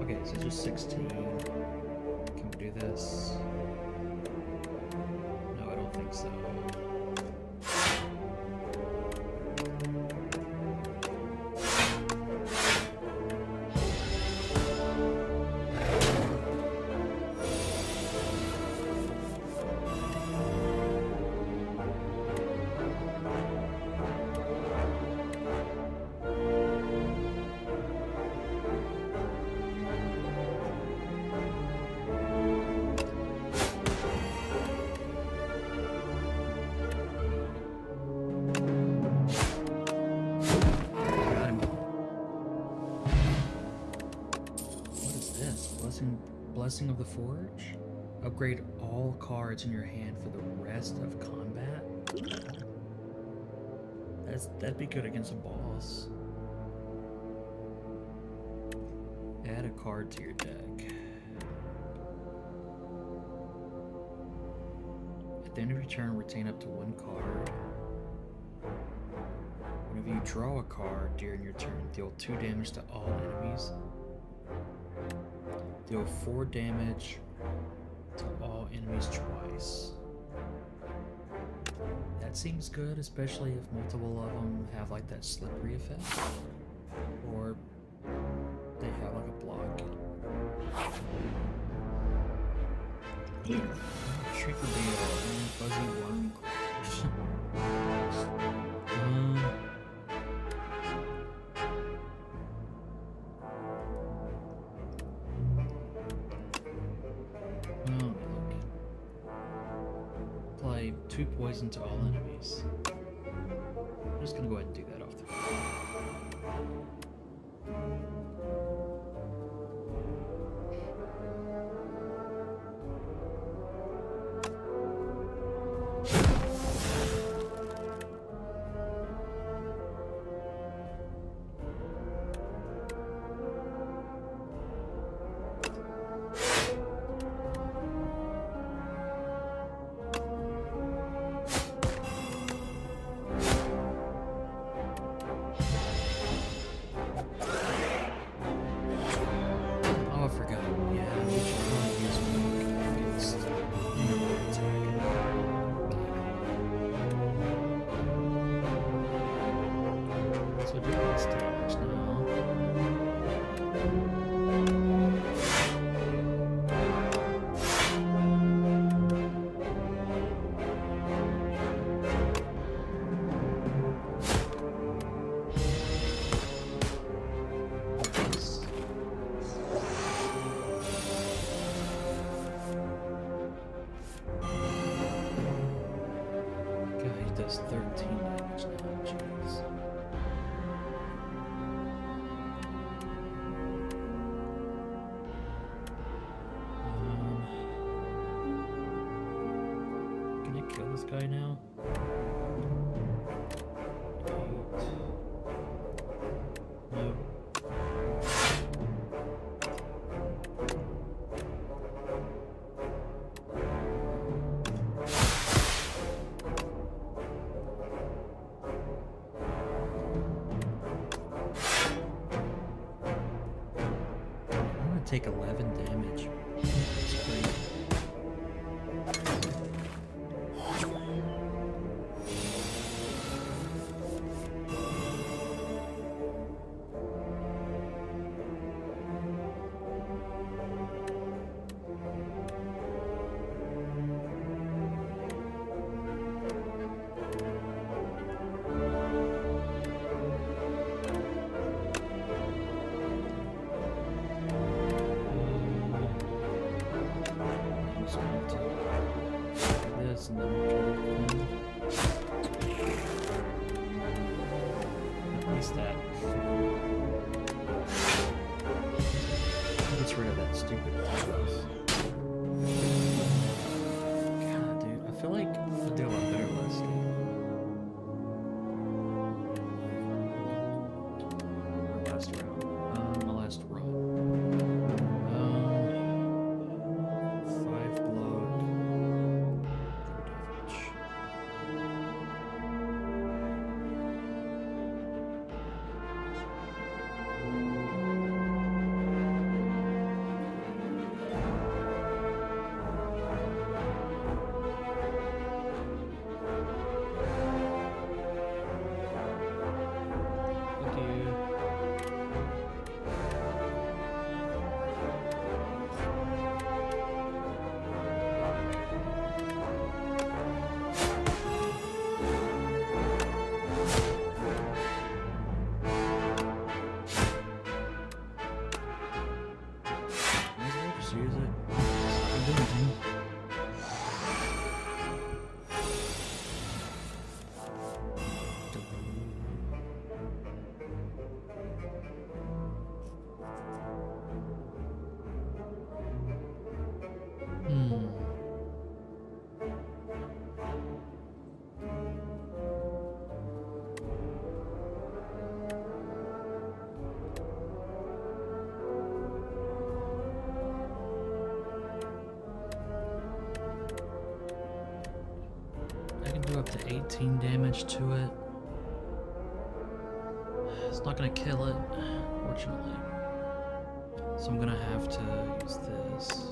[SPEAKER 1] Okay, so just 16. Can we do this? No, I don't think so. Blessing of the Forge? Upgrade all cards in your hand for the rest of combat? That'd be good against a boss. Add a card to your deck. the end of your turn, retain up to 1 card. Whenever you draw a card during your turn, deal 2 damage to all enemies. Deal 4 damage to all enemies twice. That seems good, especially if multiple of them have like that slippery effect. Or they have like a block. Trick or deal, fuzzy worm crash. Well, look. Apply 2 poison to all enemies. I'm just gonna go ahead and do that off the bat. Oh, I forgot. Yeah, we should probably use Mook against melee attack and black. So do less damage now. Nice. God, he does 13 damage now, jeez. Can I kill this guy now? 8. No. I'm gonna take 11 damage. That's great. do up to 18 damage to it. It's not gonna kill it, fortunately. So I'm gonna have to use this.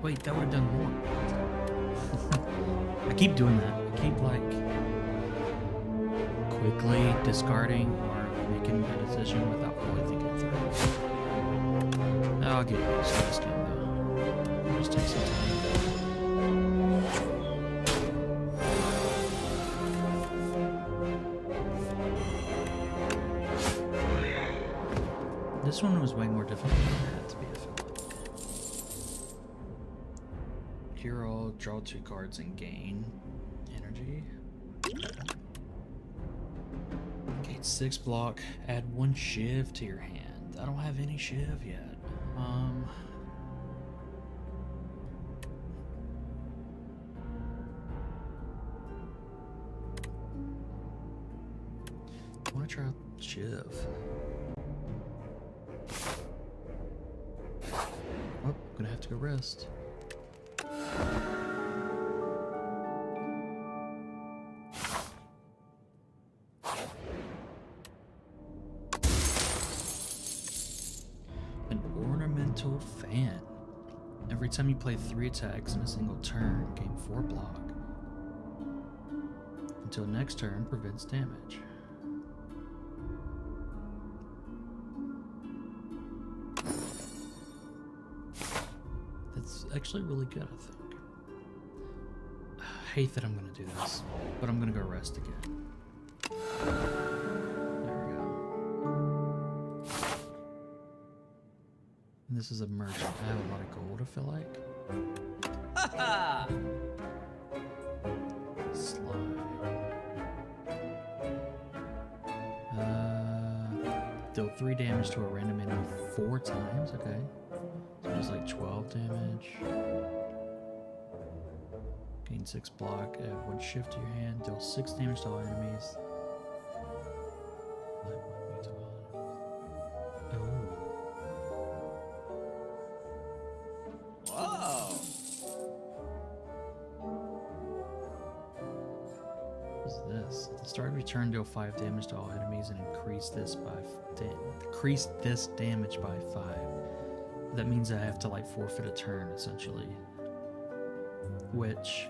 [SPEAKER 1] Wait, that would have done more. I keep doing that. I keep like quickly discarding or making a decision without really thinking it through. I'll get used to this game though. Just take some time. This one was way more difficult than it had to be, I feel like. Cure all, draw 2 cards and gain energy. Gain 6 block, add 1 shiv to your hand. I don't have any shiv yet. I want to try out shiv. Oh, I'm gonna have to go rest. An ornamental fan. Every time you play 3 attacks in a single turn, gain 4 block. Until next turn, prevents damage. That's actually really good, I think. I hate that I'm gonna do this, but I'm gonna go rest again. There we go. And this is a merchant. I have a lot of gold, I feel like. Slide. Deal 3 damage to a random enemy 4 times, okay. So just like 12 damage. Gain 6 block, add 1 shift to your hand, deal 6 damage to all enemies. Oh.
[SPEAKER 4] Whoa!
[SPEAKER 1] What is this? At the start of your turn, deal 5 damage to all enemies and increase this damage by 5. That means I have to like forfeit a turn essentially, which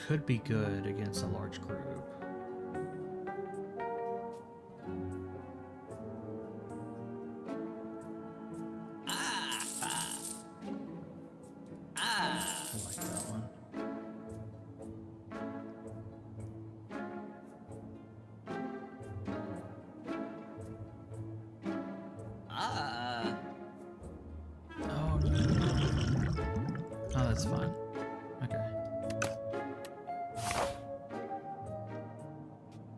[SPEAKER 1] could be good against a large group. I like that one. Oh no. Oh, that's fine. Okay.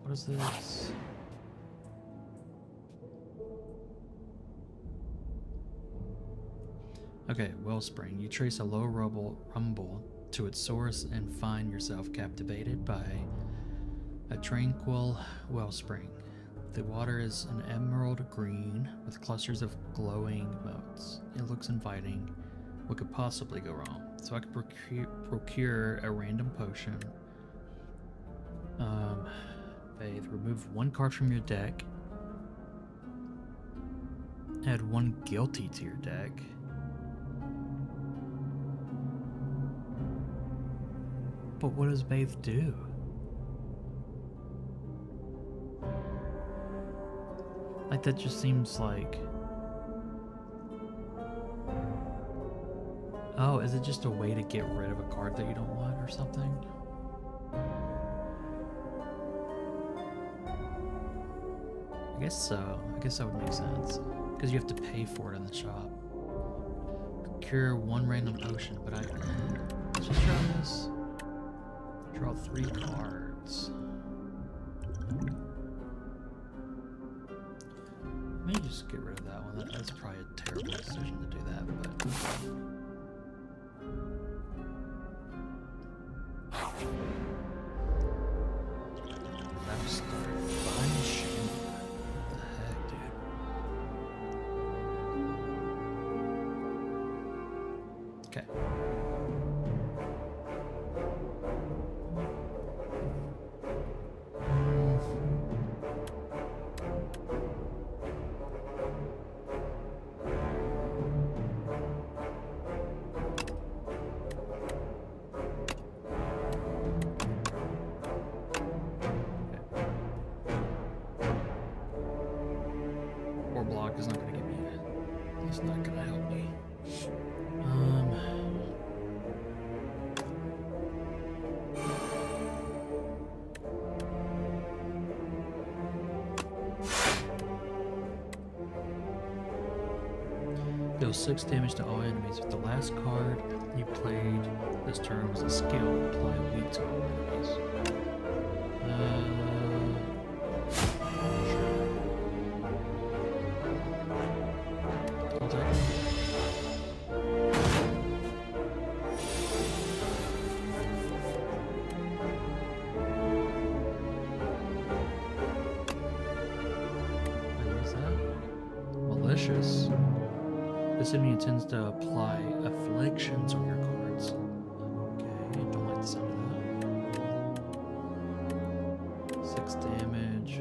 [SPEAKER 1] What is this? Okay, wellspring. You trace a low rumble to its source and find yourself captivated by a tranquil wellspring. The water is an emerald green with clusters of glowing motes. It looks inviting. What could possibly go wrong? So I could procure a random potion. Bathe. Remove 1 card from your deck. Add 1 guilty to your deck. But what does Bathe do? Like, that just seems like... Oh, is it just a way to get rid of a card that you don't want or something? I guess so. I guess that would make sense. Because you have to pay for it in the shop. Procure 1 random potion, but let's just try this. Draw 3 cards. Let me just get rid of that one. That's probably a terrible decision to do that, but... That was Divine Shame. What the heck, dude? Okay. Or block is not going to give me it. It's not going to help me. Deal 6 damage to all enemies. If the last card you played this turn was a skill, apply a weak to all enemies. Sure. I'll take it. What is that? Malicious. This enemy intends to apply afflictions on your cards. Okay, don't like the sound of that. 6 damage.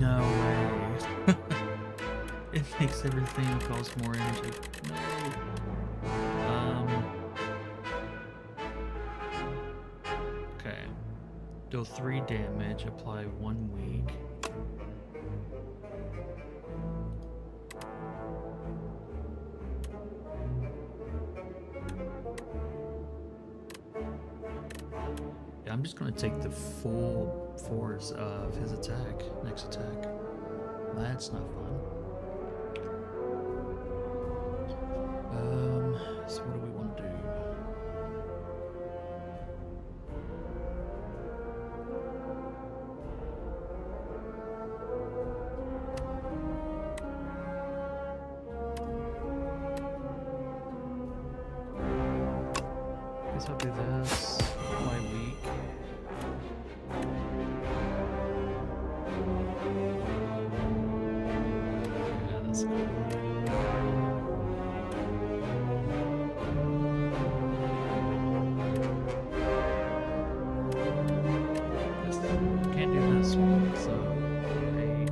[SPEAKER 1] No way. It makes everything cost more energy. No. Okay. Deal 3 damage, apply 1 weak. Yeah, I'm just gonna take the full force of his attack, next attack. That's not fun. So what do we want to do? Guess I'll do this. My weak. Yeah, that's good. Can't do this one, so 8.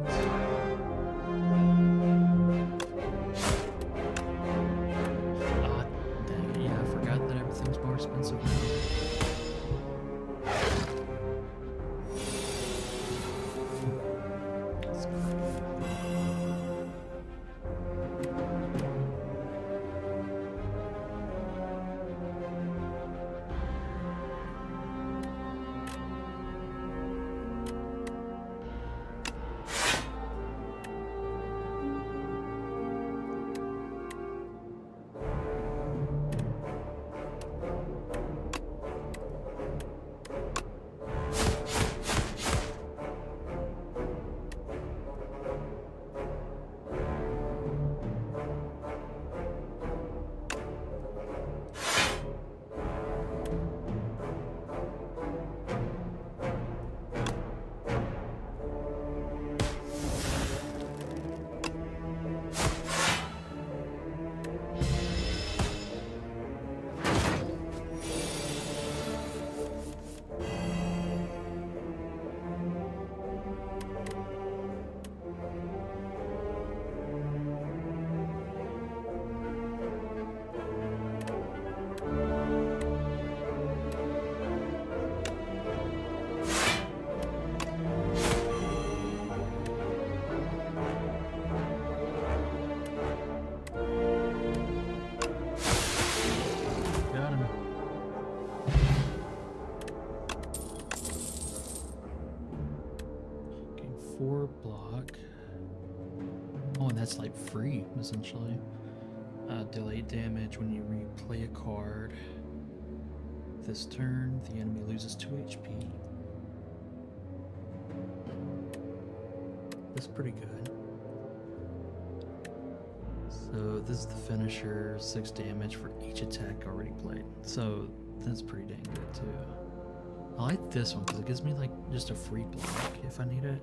[SPEAKER 1] Ah, dang it, yeah, I forgot that everything's more expensive now. That's great. 4 block. Oh, and that's like free, essentially. Delayed damage when you replay a card. This turn, the enemy loses 2 HP. That's pretty good. So this is the finisher, 6 damage for each attack already played. So that's pretty dang good too. I like this one because it gives me like just a free block if I need it.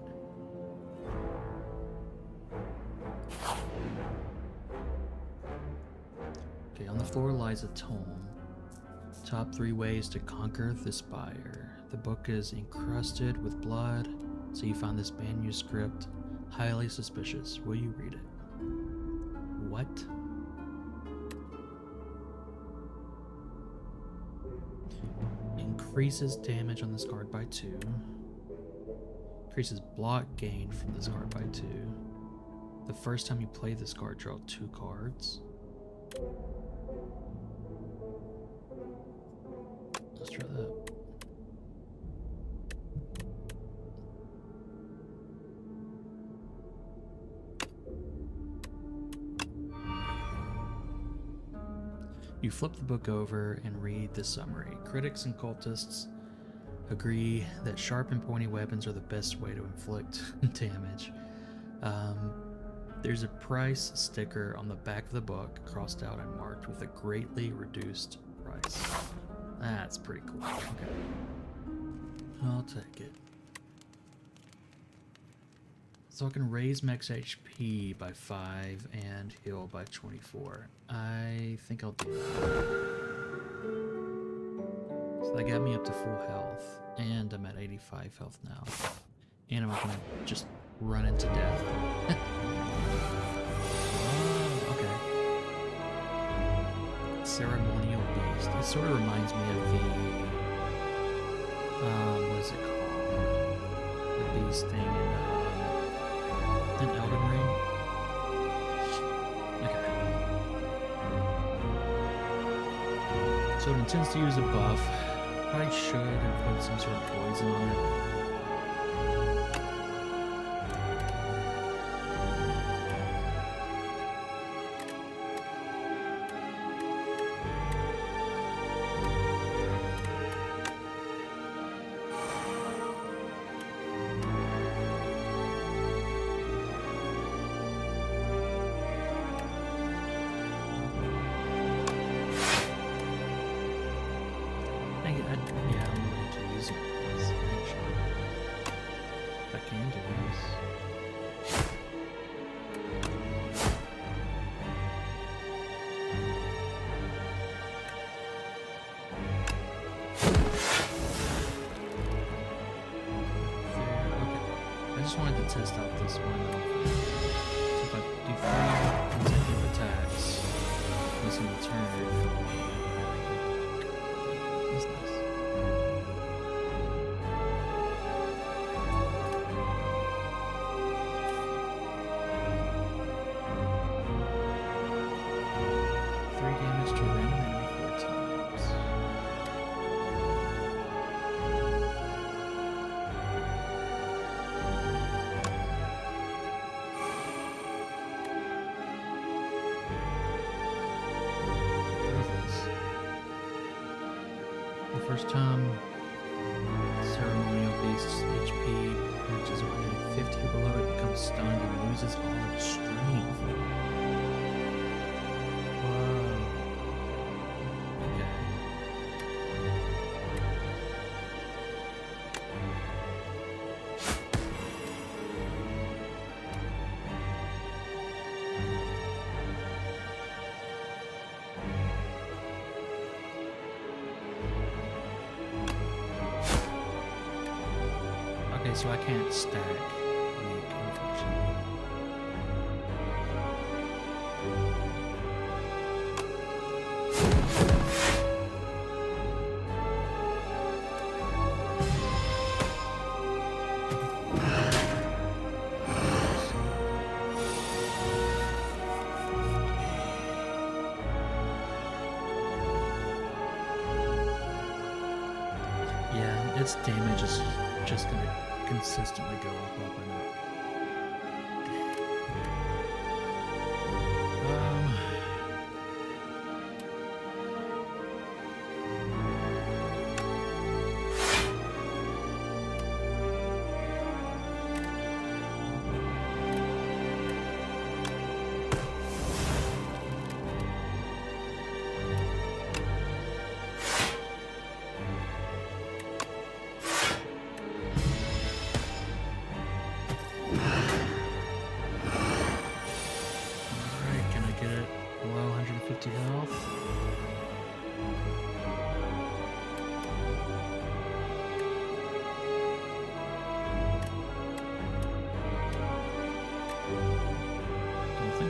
[SPEAKER 1] Okay, on the floor lies a tome. Top 3 ways to conquer the Spire. The book is encrusted with blood, so you found this manuscript. Highly suspicious. Will you read it? What? Increases damage on this card by 2. Increases block gain from this card by 2. The first time you play this card, draw 2 cards. Let's try that. You flip the book over and read the summary. Critics and cultists agree that sharp and pointy weapons are the best way to inflict damage. There's a price sticker on the back of the book, crossed out and marked with a greatly reduced price. That's pretty cool. Okay. I'll take it. So I can raise max HP by 5 and heal by 24. I think I'll do that. So that got me up to full health, and I'm at 85 health now. And I'm gonna just run into death. Oh, okay. Ceremonial Beast. It sort of reminds me of the what is it called? The beast thing in Elden Ring. Okay. So it intends to use a buff. Probably should have put some sort of poison on it. I just wanted to test out this one. So if I do 3 consecutive attacks, this in return. That's nice. Three damage to a random enemy 4 times. First time ceremonial beast's HP reaches 150 or below, it becomes stunned and loses all its strength. Whoa. Okay. Okay, so I can't stack weak, unfortunately. Yeah, its damage is just gonna consistently go up and up.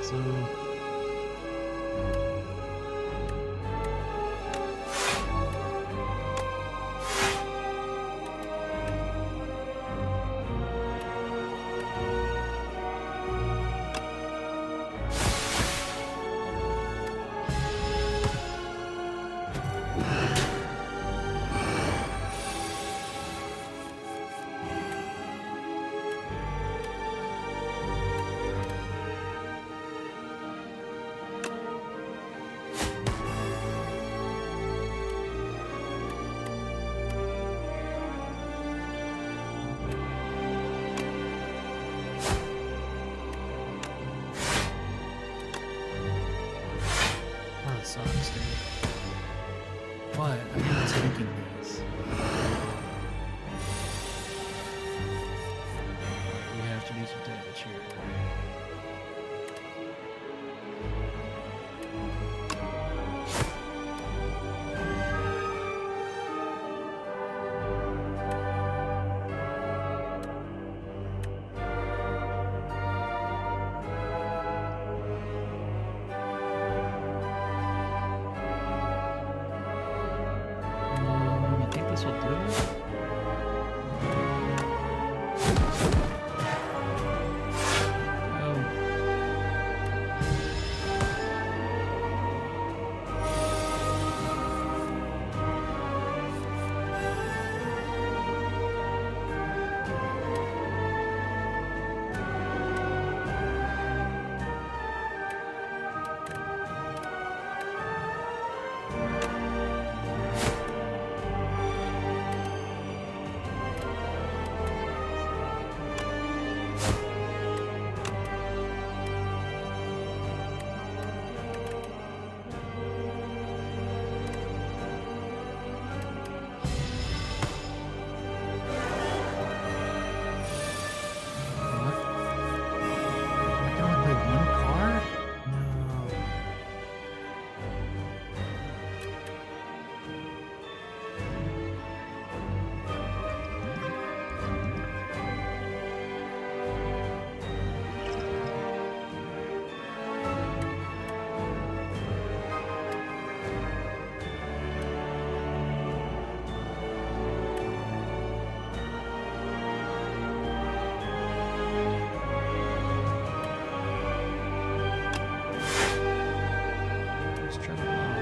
[SPEAKER 1] So. That sucks, dude. But I think it's taking this. We have to do some damage here. I think this will do it. Oh. What? I can only play one card? No. Let's try to block.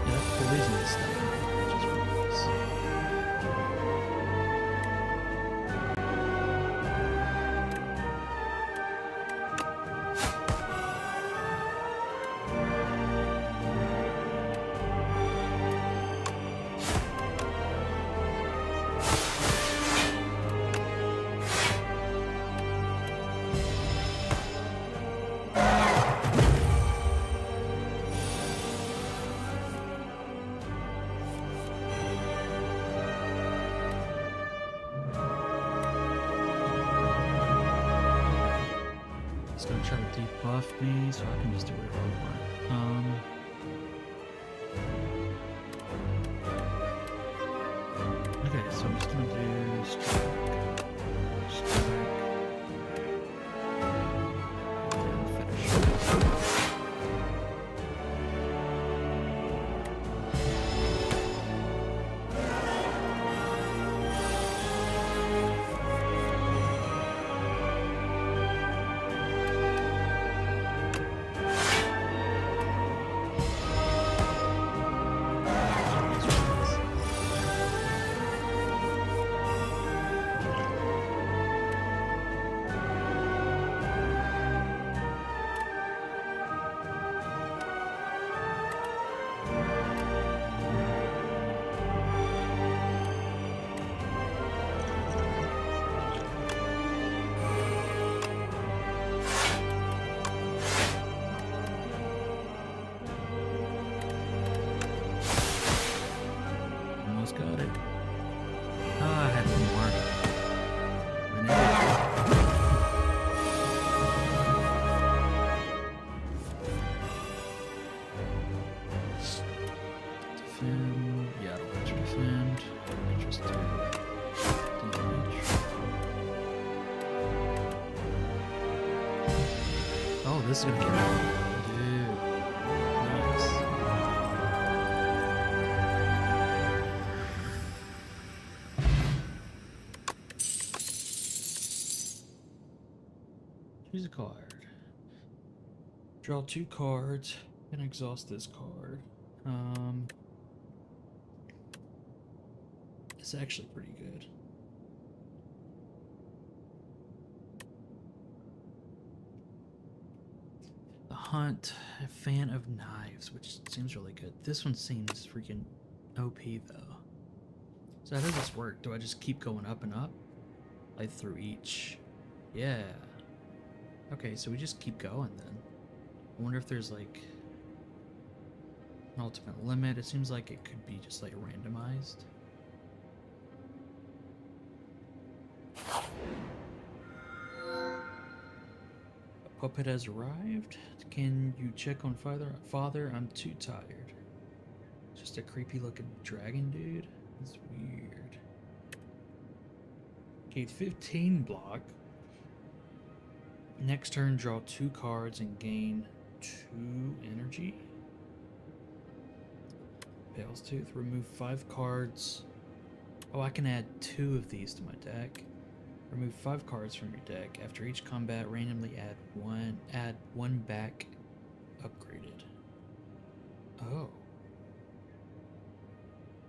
[SPEAKER 1] Yeah, that poison stuff, which is really nice. It's gonna try to debuff me, so I can just do whatever I want. Okay, so I'm just gonna do strike, and finish. this is gonna get dude. Nice. Choose a card. Draw 2 cards and exhaust this card. It's actually pretty good. The Hunt, a fan of knives, which seems really good. This one seems freaking OP though. So how does this work? Do I just keep going up and up? Like through each? Yeah. Okay, so we just keep going then. I wonder if there's like an ultimate limit. It seems like it could be just like randomized. A puppet has arrived. Can you check on Father? I'm too tired. Just a creepy looking dragon dude. That's weird. Okay, 15 block. Next turn, draw 2 cards and gain 2 energy. Pale's Tooth. Remove 5 cards. Oh, I can add 2 of these to my deck. Remove 5 cards from your deck. After each combat, randomly add one back upgraded. Oh.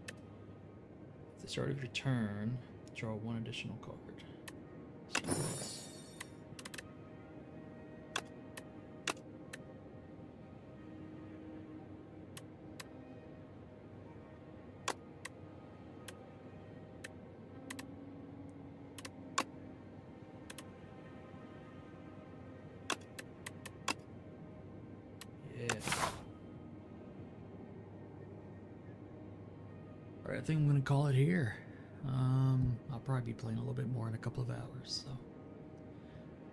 [SPEAKER 1] At the start of your turn, draw 1 additional card. So nice. Alright, I think I'm gonna call it here. I'll probably be playing a little bit more in a couple of hours, so.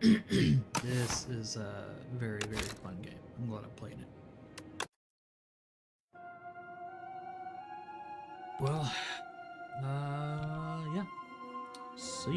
[SPEAKER 1] This is a very, very fun game. I'm glad I'm playing it. Well, yeah. See ya.